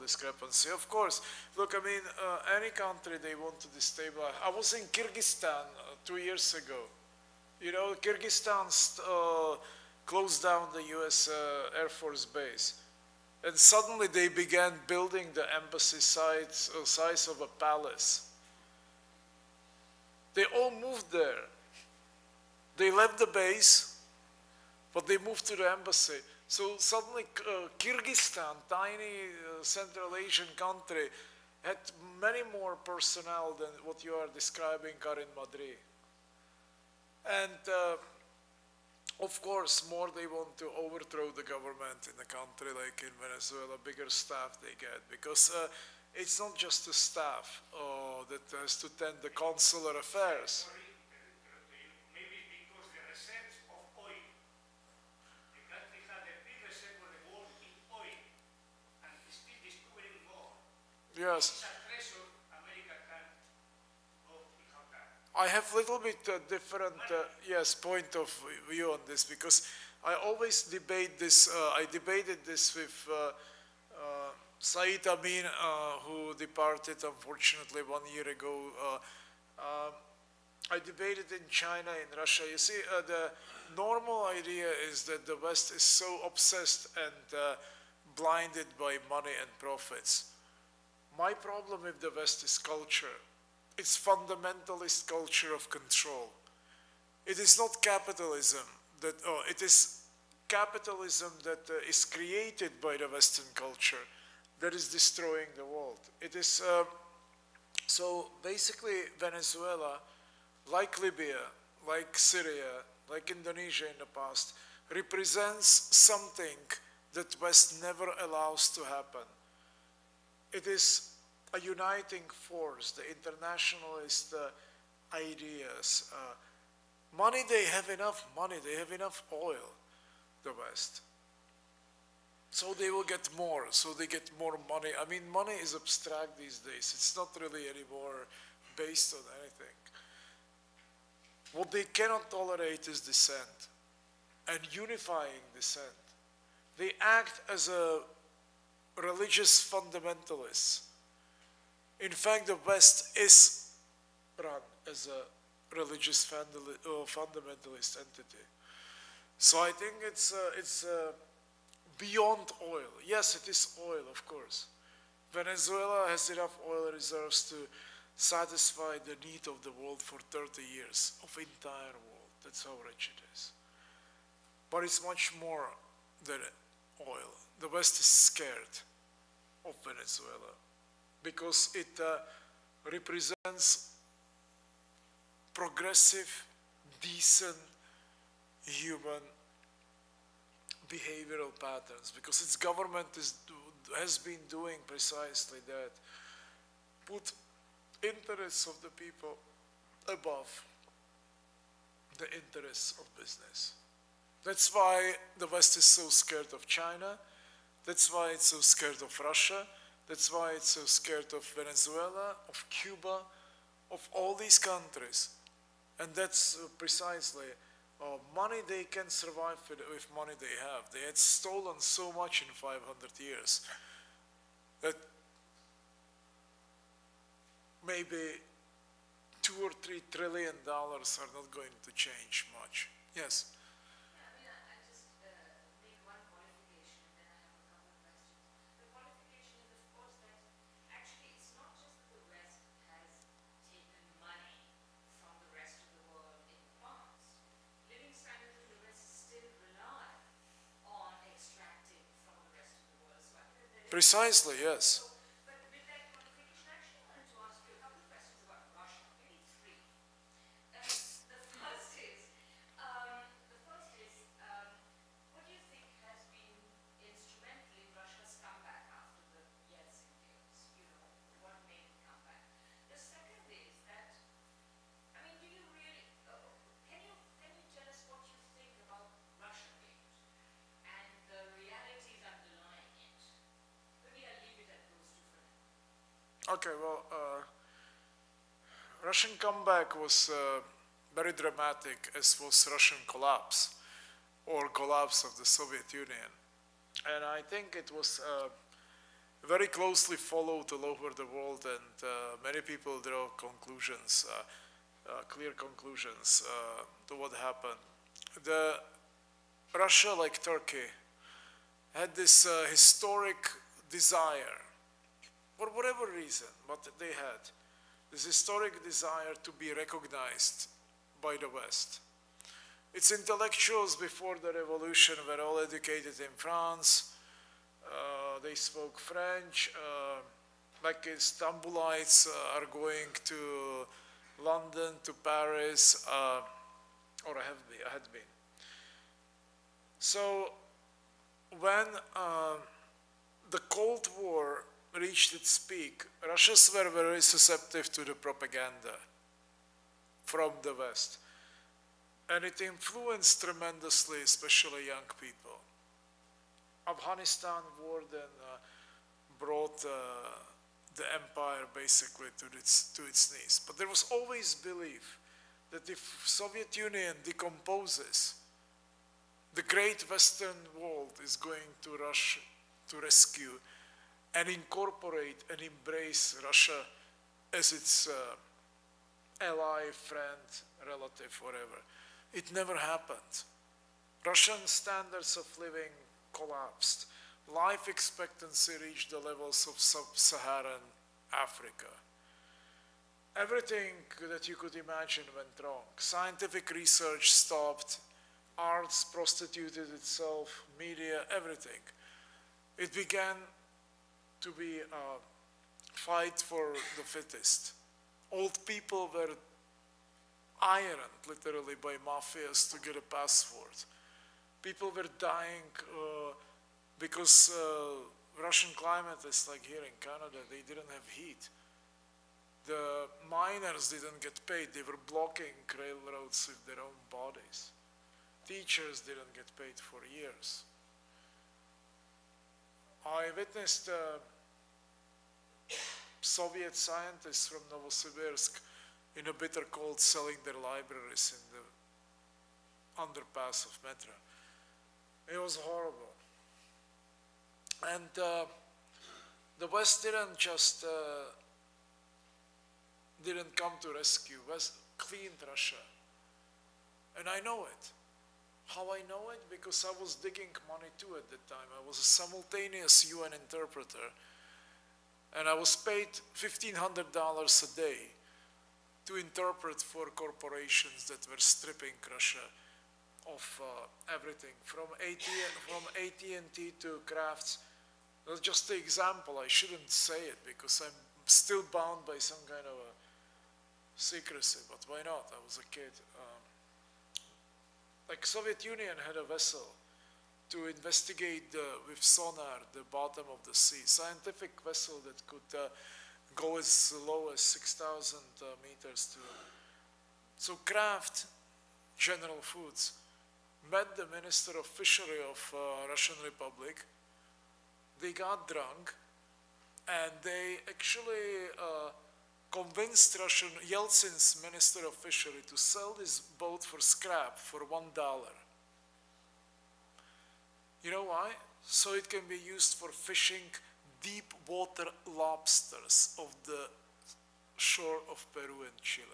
discrepancy. Of course, look, I mean, any country they want to destabilize. I was in Kyrgyzstan 2 years ago. You know, Kyrgyzstan closed down the U.S. Air Force base. And suddenly they began building the embassy size of a palace. They all moved there. They left the base, but they moved to the embassy. So suddenly Kyrgyzstan, tiny Central Asian country, had many more personnel than what you are describing are in Madrid. And of course, more they want to overthrow the government in the country, like in Venezuela, bigger staff they get, because it's not just the staff that has to tend the consular affairs. Sorry, maybe because the reserves of oil, the country had a big reserve of the world in oil, and is still discovering more. Yes. It's a treasure America can go without that. I have a little bit different, yes, point of view on this, because I always debate this, I debated this with Said Amin, who departed unfortunately 1 year ago. I debated in China, in Russia. You see, the normal idea is that the West is so obsessed and blinded by money and profits. My problem with the West is culture. It's fundamentalist culture of control. It is not capitalism that, it is capitalism that is created by the Western culture that is destroying the world. It is, so basically Venezuela, like Libya, like Syria, like Indonesia in the past, represents something that West never allows to happen. It is a uniting force, the internationalist ideas. Money, they have enough money, they have enough oil, the West. So they will get more, so they get more money. I mean, money is abstract these days. It's not really anymore based on anything. What they cannot tolerate is dissent and unifying dissent. They act as a religious fundamentalists. In fact, the West is run as a religious fundamentalist entity. So I think it's beyond oil. Yes, it is oil, of course. Venezuela has enough oil reserves to satisfy the need of the world for 30 years, of entire world. That's how rich it is. But it's much more than oil. The West is scared of Venezuela because it represents progressive, decent, human behavioral patterns, because its government has been doing precisely that. Put interests of the people above the interests of business. That's why the West is so scared of China. That's why it's so scared of Russia. That's why it's so scared of Venezuela, of Cuba, of all these countries. And that's precisely money they can survive with money they have. They had stolen so much in 500 years that maybe $2 or $3 trillion are not going to change much. Yes. I just make one qualification, and then I have a couple of questions. The qualification is, of course, that actually it's not just that the West has taken money from the rest of the world in the past. Living standards in the West still rely on extracting from the rest of the world. So I think that there is Precisely, yes. but with that qualification, I actually wanted to ask you a couple of questions about Russia, maybe three. The first is, what do you think has been instrumental in Russia's comeback after the Yeltsin years? You know, what made it come back? The second is that, I mean, do you really, can you tell us what you think about Russiagate and the realities underlying it? Maybe I'll leave it at those two for now. Okay, well, Russian comeback was very dramatic, as was Russian collapse, or collapse of the Soviet Union. And I think it was very closely followed all over the world, and many people draw conclusions, clear conclusions to what happened. Russia, like Turkey, had this historic desire, for whatever reason, but they had this historic desire to be recognized by the West. Its intellectuals before the revolution were all educated in France. They spoke French. Like Istanbulites are going to London, to Paris, or had been. So when the Cold War reached its peak, Russians were very susceptible to the propaganda from the West. And it influenced tremendously, especially young people. Afghanistan war then brought the empire basically to its knees. But there was always belief that if Soviet Union decomposes, the great Western world is going to rush to rescue and incorporate and embrace Russia as its ally, friend, relative, whatever. It never happened. Russian standards of living collapsed. Life expectancy reached the levels of sub-Saharan Africa. Everything that you could imagine went wrong. Scientific research stopped, arts prostituted itself, media, everything. It began to be a fight for the fittest. Old people were ironed, literally, by mafias to get a passport. People were dying because Russian climate is like here in Canada, they didn't have heat. The miners didn't get paid, they were blocking railroads with their own bodies. Teachers didn't get paid for years. I witnessed Soviet scientists from Novosibirsk in a bitter cold selling their libraries in the underpass of metro. It was horrible. And the West didn't just didn't come to rescue. West cleaned Russia. And I know it. How I know it? Because I was digging money too at the time. I was a simultaneous UN interpreter. And I was paid $1,500 a day to interpret for corporations that were stripping Russia of everything, from AT&T to Crafts. That's just the example. I shouldn't say it because I'm still bound by some kind of a secrecy, but why not? I was a kid. Like Soviet Union had a vessel to investigate with sonar the bottom of the sea, scientific vessel that could go as low as 6,000 meters to. So Kraft, General Foods, met the Minister of Fishery of Russian Republic. They got drunk, and they actually convinced Yeltsin's Minister of Fishery to sell this boat for scrap for $1. You know why? So it can be used for fishing deep water lobsters of the shore of Peru and Chile.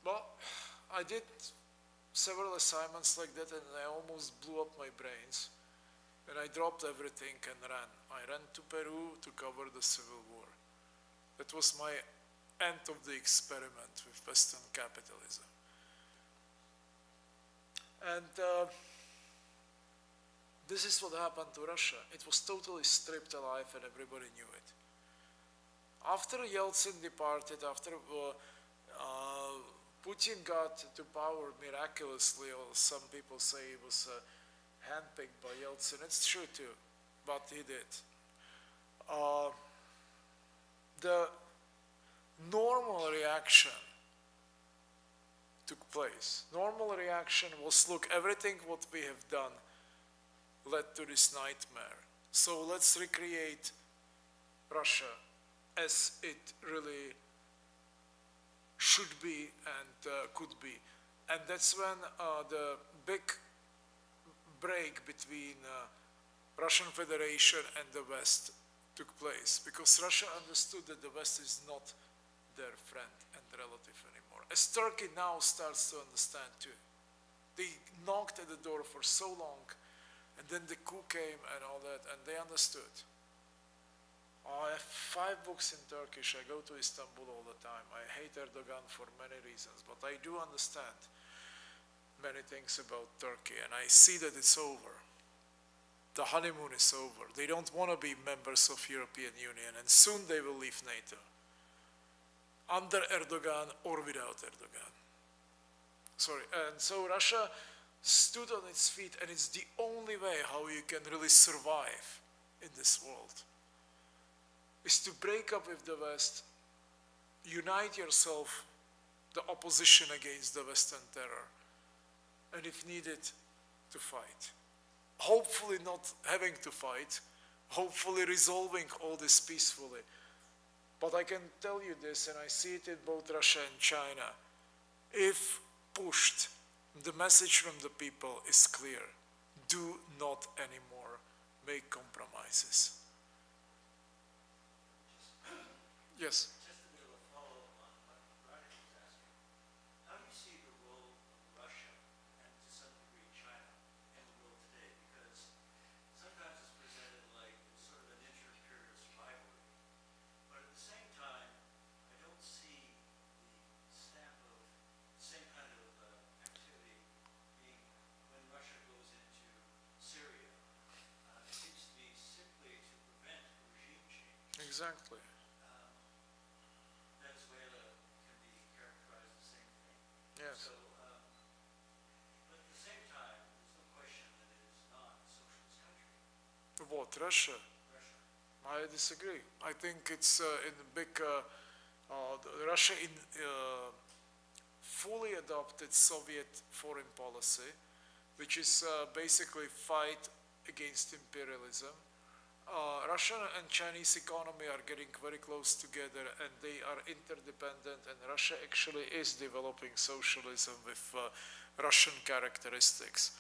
Well, I did several assignments like that and I almost blew up my brains. And I dropped everything and ran. I ran to Peru to cover the Civil War. That was my end of the experiment with Western capitalism. And this is what happened to Russia. It was totally stripped alive and everybody knew it. After Yeltsin departed, after Putin got to power miraculously, or some people say he was handpicked by Yeltsin. It's true too, but he did. The normal reaction took place. Normal reaction was, look, everything what we have done led to this nightmare. So let's recreate Russia as it really should be and could be. And that's when the big break between Russian Federation and the West took place, because Russia understood that the West is not their friend and relative anymore, as Turkey now starts to understand too. They knocked at the door for so long, and then the coup came and all that, and they understood. I have 5 books in Turkish. I go to Istanbul all the time. I hate Erdogan for many reasons, but I do understand many things about Turkey, and I see that it's over. The honeymoon is over. They don't want to be members of European Union, and soon they will leave NATO. Under Erdogan or without Erdogan. Sorry, and so Russia stood on its feet, and it's the only way how you can really survive in this world, is to break up with the West, unite yourself, the opposition against the Western terror, and if needed, to fight. Hopefully not having to fight, hopefully resolving all this peacefully. But I can tell you this, and I see it in both Russia and China, if pushed, the message from the people is clear. Do not anymore make compromises. Yes? Just a bit of a follow-up on what Roger was asking. How do you see the role of Russia and to some degree China in the world today? Because sometimes it's presented like it's sort of an inter-imperialist rivalry. But at the same time, I don't see the stamp of the same kind of activity being when Russia goes into Syria. It seems to be simply to prevent regime change. Exactly. Venezuela can be characterized the same thing. Yes. So, but at the same time, there's no question that it is not a socialist country, What, Russia? Russia. I disagree. I think it's in the big, Russia fully adopted Soviet foreign policy, which is basically fight against imperialism. Russian and Chinese economy are getting very close together, and they are interdependent, and Russia actually is developing socialism with Russian characteristics.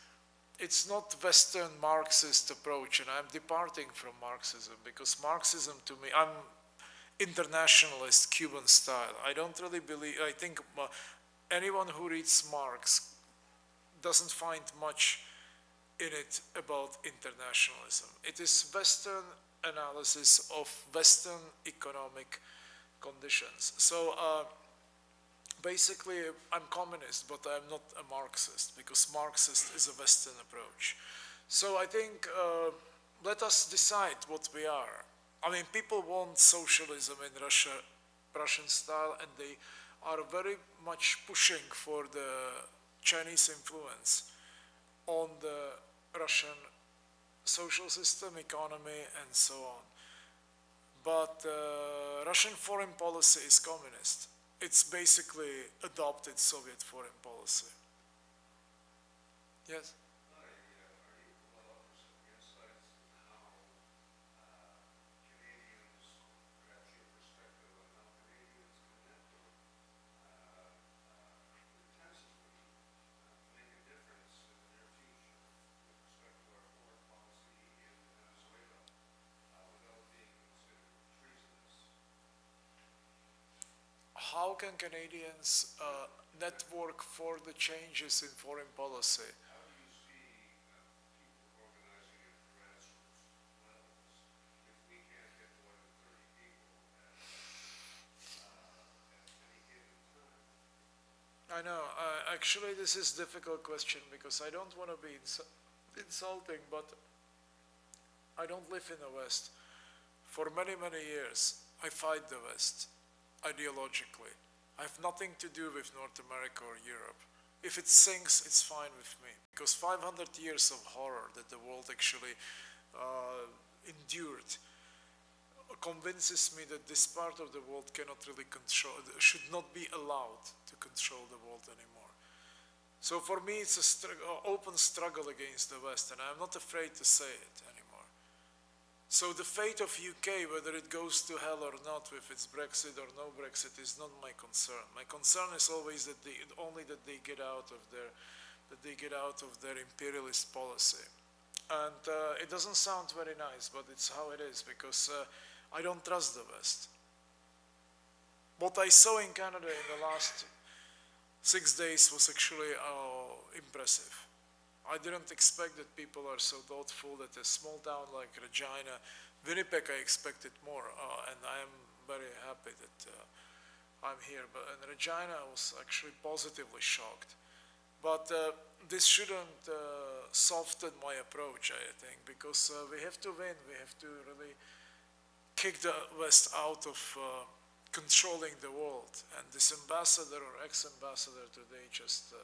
It's not Western Marxist approach, and I'm departing from Marxism, because Marxism to me, I'm internationalist Cuban style. I don't really believe, I think anyone who reads Marx doesn't find much in it about internationalism. It is Western analysis of Western economic conditions. So basically, I'm communist, but I'm not a Marxist, because Marxist is a Western approach. So I think let us decide what we are. I mean, people want socialism in Russia, Russian style, and they are very much pushing for the Chinese influence on the Russian social system, economy, and so on. But Russian foreign policy is communist. It's basically adopted Soviet foreign policy. Yes? Are you able to offer some insights on how Canadians, perhaps your perspective on how Canadians connect or intensively make a difference in the near future with respect to our foreign policy in Venezuela without being considered treasonous? How can Canadians network for the changes in foreign policy? How do you see people organizing at grassroots levels if we can't get more than 30 people at any given time? I know. Actually, this is a difficult question, because I don't want to be insulting, but I don't live in the West. For many, many years, I fight the West ideologically. I have nothing to do with North America or Europe. If it sinks, it's fine with me, because 500 years of horror that the world actually endured convinces me that this part of the world cannot really control, should not be allowed to control the world anymore. So for me, it's an open struggle against the West, and I'm not afraid to say it anymore. So the fate of UK, whether it goes to hell or not with its Brexit or no Brexit, is not my concern. My concern is always that they get out of their imperialist policy. And it doesn't sound very nice, but it's how it is, because I don't trust the West. What I saw in Canada in the last 6 days was actually impressive. I didn't expect that people are so thoughtful, that a small town like Regina, Winnipeg, I expected more, and I am very happy that I'm here. But in Regina, I was actually positively shocked. But this shouldn't soften my approach, I think, because we have to win. We have to really kick the West out of controlling the world. And this ambassador or ex-ambassador today just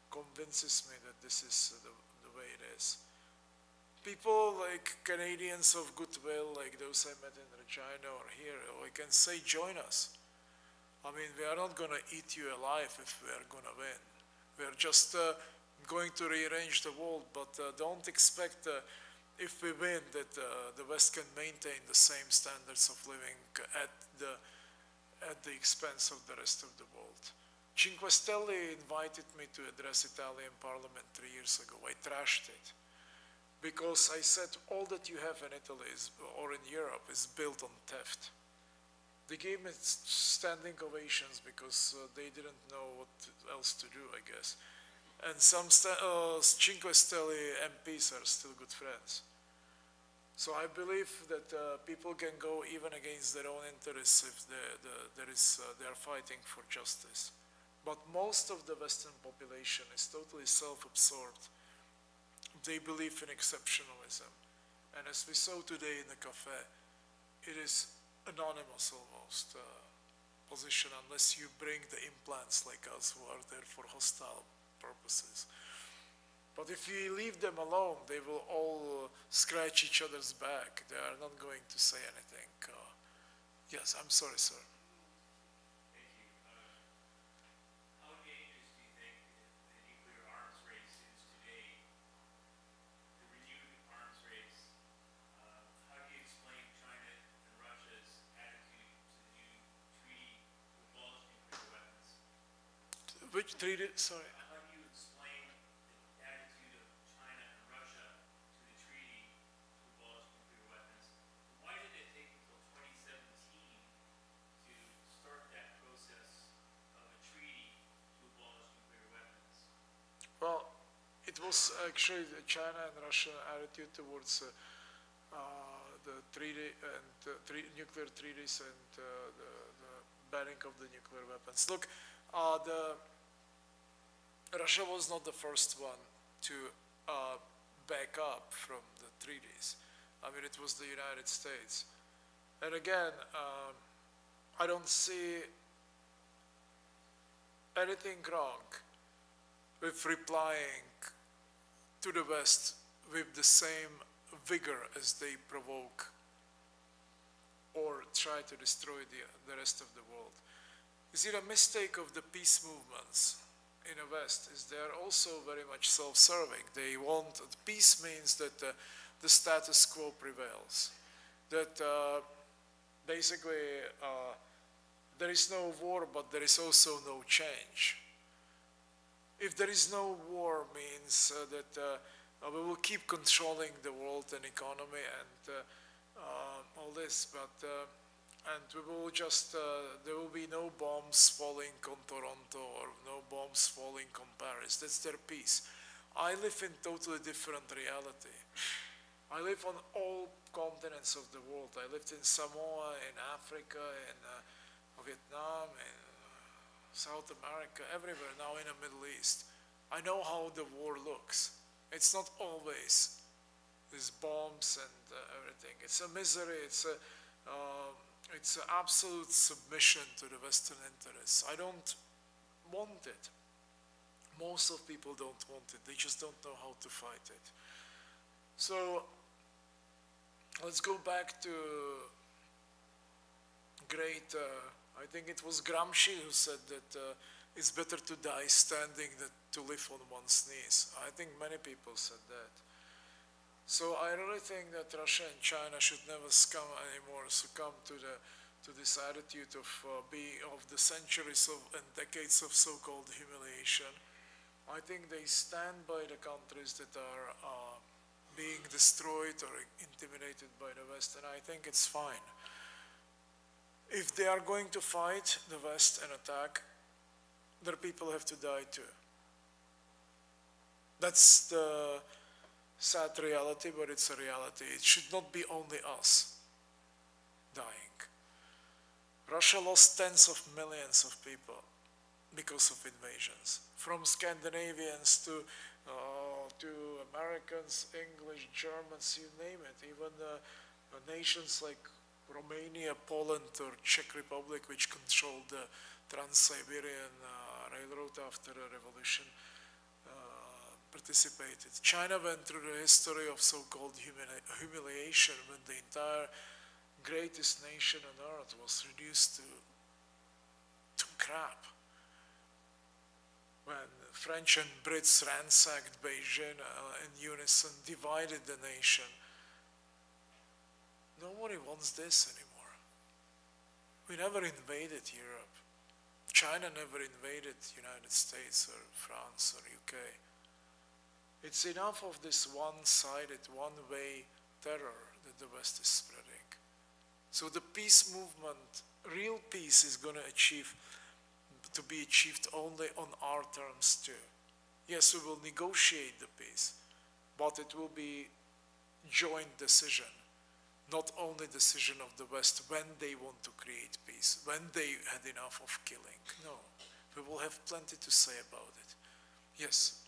convinces me that this is the way it is. People like Canadians of goodwill, like those I met in Regina or here, we can say, join us. I mean, we are not going to eat you alive if we are going to win. We are just going to rearrange the world, but don't expect if we win that the West can maintain the same standards of living at the expense of the rest of the world. Cinque Stelle invited me to address Italian Parliament 3 years ago. I trashed it because I said all that you have in Italy or in Europe is built on theft. They gave me standing ovations because they didn't know what else to do, I guess. And some Cinque Stelle MPs are still good friends. So I believe that people can go even against their own interests if they are fighting for justice. But most of the Western population is totally self-absorbed. They believe in exceptionalism. And as we saw today in the cafe, it is anonymous almost position unless you bring the implants like us who are there for hostile purposes. But if you leave them alone, they will all scratch each other's back. They are not going to say anything. Yes, I'm sorry, sir. Thank you. How dangerous do you think the nuclear arms race is today? The renewed arms race. How do you explain China and Russia's attitude to the new treaty to abolish nuclear weapons? Which treaty? Sorry. How do you explain the attitude of China and Russia to the treaty to abolish nuclear weapons? Why did it take until 2017 to start that process of a treaty to abolish nuclear weapons? Well, it was actually the China and Russian attitude towards the treaty and nuclear treaties and the banning of the nuclear weapons. Look, Russia was not the first one to back up from the treaties. I mean, it was the United States. And again, I don't see anything wrong with replying to the West with the same vigor as they provoke or try to destroy the rest of the world. You see, the mistake of the peace movements in the West is they are also very much self-serving. They want, peace means that the status quo prevails. That basically there is no war, but there is also no change. If there is no war means that we will keep controlling the world and economy and all this, but and we will just, there will be no bombs falling on Toronto or no bombs falling on Paris. That's their peace. I live in totally different reality. I live on all continents of the world. I lived in Samoa, in Africa, in Vietnam, in South America, everywhere, now in the Middle East. I know how the war looks. It's not always these bombs and everything. It's a misery, it's an absolute submission to the Western interests. I don't want it. Most of people don't want it. They just don't know how to fight it. So let's go back to great, I think it was Gramsci who said that it's better to die standing than to live on one's knees. I think many people said that. So I really think that Russia and China should never succumb to this attitude of the centuries and decades of so-called humiliation. I think they stand by the countries that are being destroyed or intimidated by the West, and I think it's fine. If they are going to fight the West and attack, their people have to die too. That's the sad reality, but it's a reality. It should not be only us dying. Russia lost tens of millions of people because of invasions, from Scandinavians to Americans, English, Germans, you name it. Even nations like Romania, Poland, or Czech Republic, which controlled the Trans-Siberian Railroad after the revolution, participated. China went through the history of so-called humiliation when the entire greatest nation on earth was reduced to crap. When French and Brits ransacked Beijing in unison, divided the nation. Nobody wants this anymore. We never invaded Europe. China never invaded the United States or France or UK. It's enough of this one-sided, one-way terror that the West is spreading. So the peace movement, real peace, is going to be achieved only on our terms too. Yes, we will negotiate the peace, but it will be joint decision, not only decision of the West when they want to create peace, when they had enough of killing. No, we will have plenty to say about it. Yes.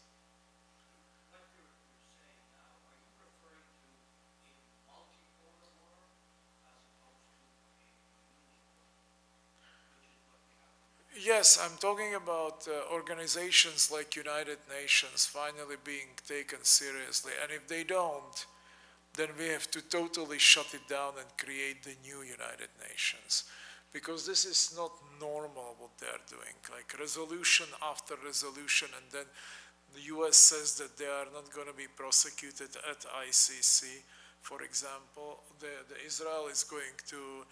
What you're saying now, are you referring to a multipolar war as opposed to a unipolar, which is what we have? Yes, I'm talking about organizations like United Nations finally being taken seriously. And if they don't, then we have to totally shut it down and create the new United Nations. Because this is not normal what they're doing, like resolution after resolution, and then the US says that they are not going to be prosecuted at ICC, for example. The Israel is going to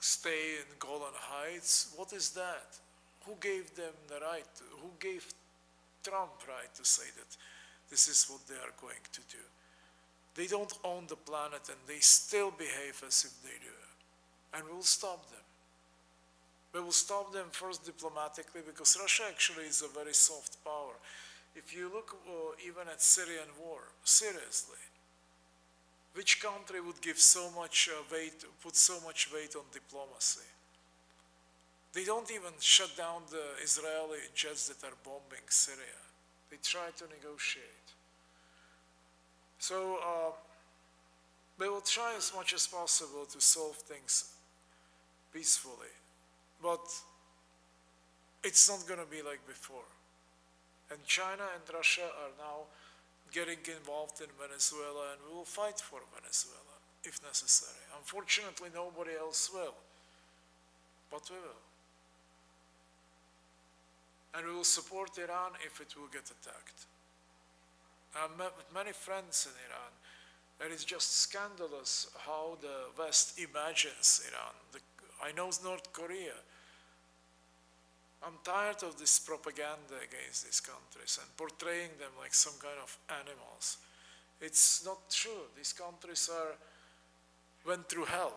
stay in Golan Heights. What is that? Who gave them the right? Who gave Trump right to say that this is what they are going to do? They don't own the planet and they still behave as if they do. And we'll stop them. We will stop them first diplomatically, because Russia actually is a very soft power. If you look even at Syrian war, seriously, which country would give so much weight, put so much weight on diplomacy? They don't even shut down the Israeli jets that are bombing Syria. They try to negotiate. So we will try as much as possible to solve things peacefully, but it's not going to be like before. And China and Russia are now getting involved in Venezuela, and we will fight for Venezuela if necessary. Unfortunately, nobody else will, but we will. And we will support Iran if it will get attacked. I met with many friends in Iran, and it's just scandalous how the West imagines Iran. I know North Korea. I'm tired of this propaganda against these countries and portraying them like some kind of animals. It's not true. These countries went through hell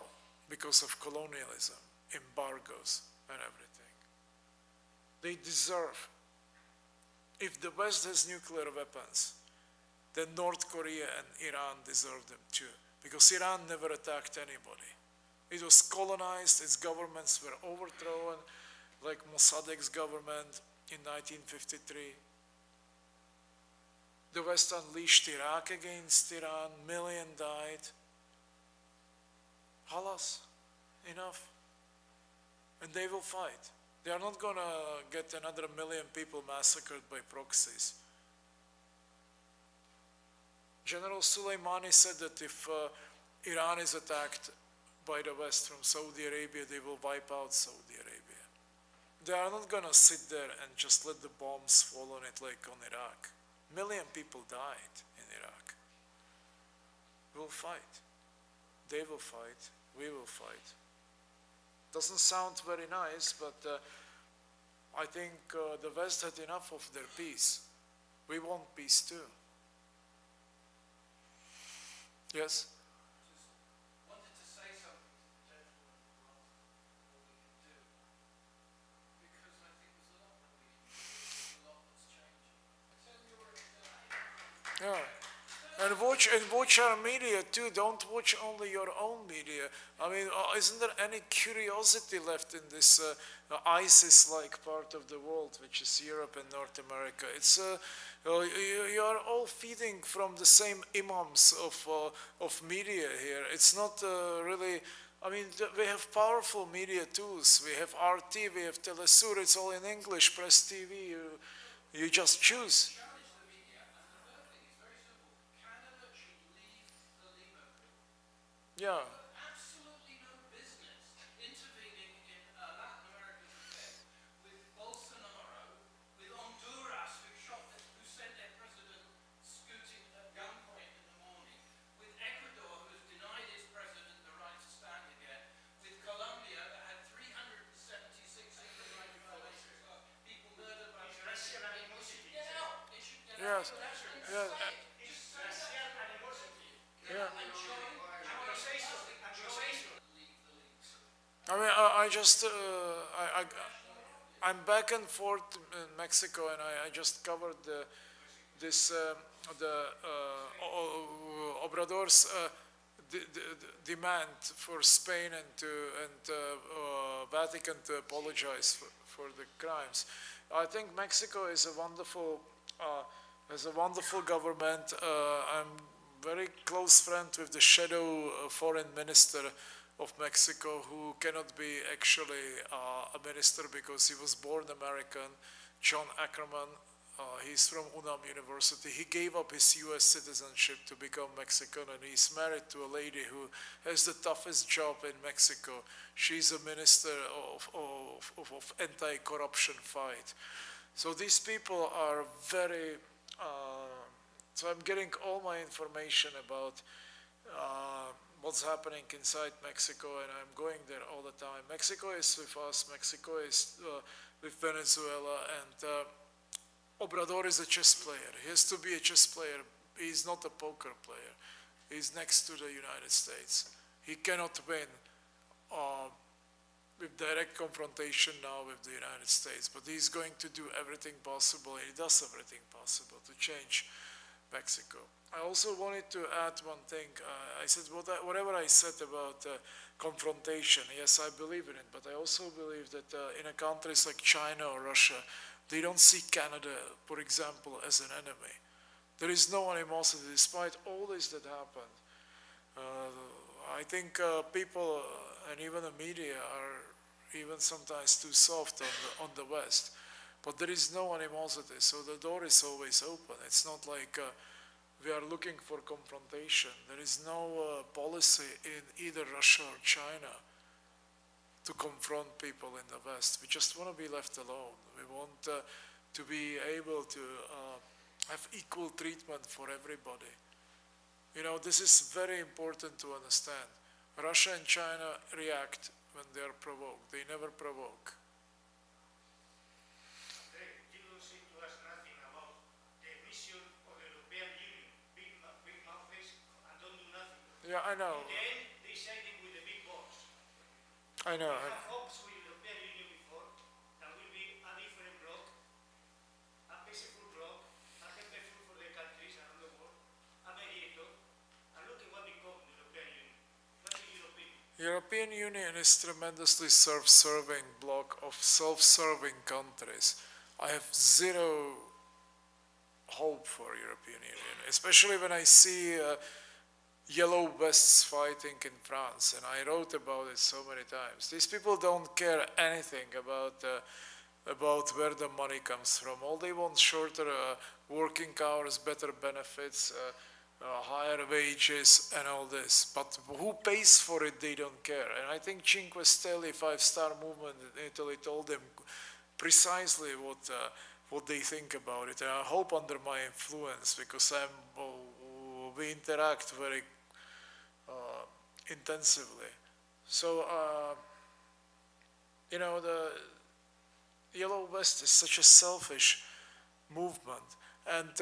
because of colonialism, embargoes, and everything. They deserve. If the West has nuclear weapons, then North Korea and Iran deserve them too, because Iran never attacked anybody. It was colonized, its governments were overthrown, like Mossadegh's government in 1953. The West unleashed Iraq against Iran, million died. Halas, enough. And they will fight. They are not going to get another million people massacred by proxies. General Soleimani said that if Iran is attacked by the West from Saudi Arabia, they will wipe out Saudi Arabia. They are not going to sit there and just let the bombs fall on it like on Iraq. Million people died in Iraq. We'll fight. They will fight. We will fight. Doesn't sound very nice, but I think the West had enough of their peace. We want peace too. Yes? Just wanted to say something to the gentleman who asked what we can do, because I think there's a lot that we can do, there's a lot that's changing. Yeah. watch our media too. Don't watch only your own media. I mean, isn't there any curiosity left in this ISIS-like part of the world, which is Europe and North America? It's you are all feeding from the same imams of media here. It's not really. I mean, we have powerful media tools. We have RT, we have Telesur. It's all in English. Press TV. You just choose. Challenge the media, and the third thing is very simple. Canada should leave the Lima group. Yeah. Absolutely no business intervening in Latin America's affairs with Bolsonaro, with Honduras, who sent their president scooting at gunpoint in the morning, with Ecuador, who has denied its president the right to stand again, with Colombia, that had 376 human rights violations, people murdered by Racial animosity. Get out! They should get Yes. out. Yeah. Just say that. Racial animosity. Yeah. And join leave the leagues. I mean, I'm back and forth in Mexico, and I just covered the Obrador's demand for Spain and Vatican to apologize for the crimes. I think Mexico is a wonderful government. I'm very close friend with the shadow foreign minister of Mexico, who cannot be actually a minister because he was born American, John Ackerman. He's from UNAM University. He gave up his US citizenship to become Mexican, and he's married to a lady who has the toughest job in Mexico. She's a minister of anti-corruption fight. So these people are very, so I'm getting all my information about what's happening inside Mexico, and I'm going there all the time. Mexico is with us, Mexico is with Venezuela, and Obrador is a chess player. He has to be a chess player. He's not a poker player. He's next to the United States. He cannot win with direct confrontation now with the United States, but he's going to do everything possible. He does everything possible to change Mexico. I also wanted to add one thing. I said whatever I said about confrontation, yes, I believe in it, but I also believe that in a countries like China or Russia, they don't see Canada, for example, as an enemy. There is no animosity despite all this that happened. I think people and even the media are even sometimes too soft on the West. But there is no animosity, so the door is always open. It's not like we are looking for confrontation. There is no policy in either Russia or China to confront people in the West. We just want to be left alone. We want to be able to have equal treatment for everybody. You know, this is very important to understand. Russia and China react when they are provoked. They never provoke. André, you don't seem to us nothing about the mission of the European Union. Big mouth face and don't do nothing. Yeah, I know. In the end, they siding with the big boss. I know. We have hopes with the European Union before that will be a different bloc, a peaceful bloc, a helpful for the countries around the world, a mediator, and look at what become the European Union. What is your opinion? European Union is tremendously self-serving bloc of self-serving countries. I have zero hope for European Union, especially when I see yellow vests fighting in France, and I wrote about it so many times. These people don't care anything about where the money comes from. All they want shorter working hours, better benefits, higher wages, and all this. But who pays for it, they don't care. And I think Cinque Stelle, Five-Star Movement in Italy, told them precisely what they think about it. And I hope under my influence, because we interact very intensively. So, you know, the Yellow Vest is such a selfish movement. And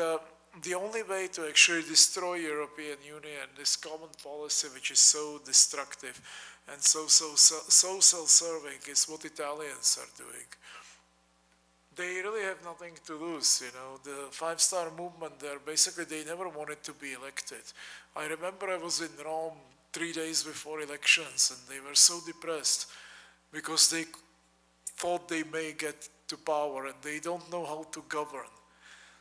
the only way to actually destroy European Union, this common policy which is so destructive and so self-serving, is what Italians are doing. they really have nothing to lose, you know. The five-star movement there, basically they never wanted to be elected. I remember I was in Rome 3 days before elections and they were so depressed because they thought they may get to power and they don't know how to govern.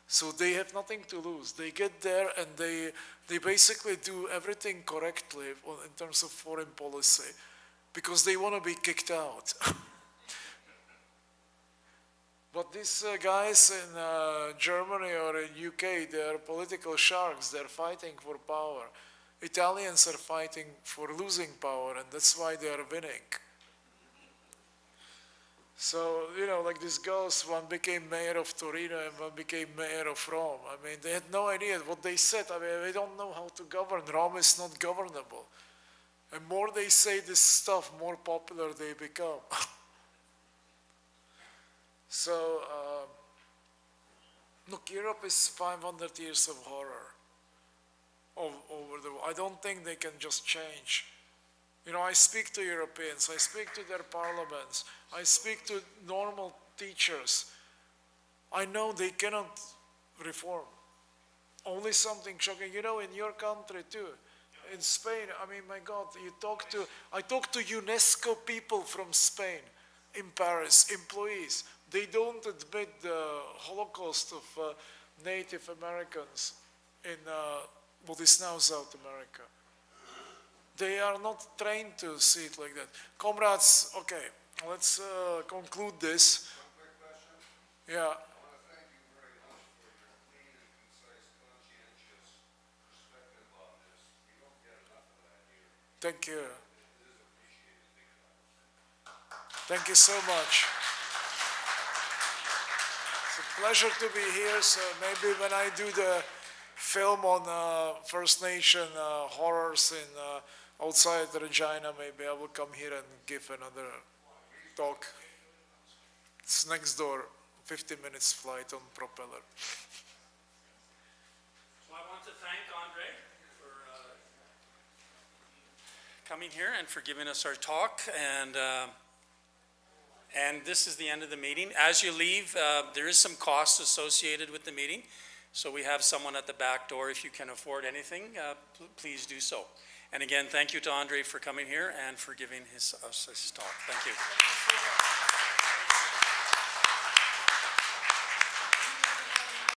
So they have nothing to lose. They get there and they basically do everything correctly in terms of foreign policy because they want to be kicked out. But these guys in Germany or in UK, they're political sharks. They're fighting for power. Italians are fighting for losing power, and that's why they are winning. So, you know, like these girls, one became mayor of Torino and one became mayor of Rome. I mean, they had no idea what they said. I mean, they don't know how to govern. Rome is not governable. And more they say this stuff, more popular they become. So, look, Europe is 500 years of horror over the world. I don't think they can just change. You know, I speak to Europeans, I speak to their parliaments, I speak to normal teachers. I know they cannot reform. Only something shocking. You know, in your country too, in Spain, I mean, my God, I talk to UNESCO people from Spain in Paris, employees. They don't admit the Holocaust of Native Americans in what is now South America. They are not trained to see it like that. Comrades, okay, let's conclude this. One quick question. Yeah, I want to thank you very much for your clean and concise, conscientious perspective on this. You don't get enough of that here. thank you. It is appreciated big time. Thank you so much. It's a pleasure to be here. So maybe when I do the film on First Nation horrors in outside Regina, maybe I will come here and give another talk. It's next door, 50 minutes flight on propeller. So I want to thank André for coming here and for giving us our talk. And this is the end of the meeting. As you leave, there is some cost associated with the meeting. So we have someone at the back door. If you can afford anything, please do so. And again, thank you to André for coming here and for giving us his talk. Thank you.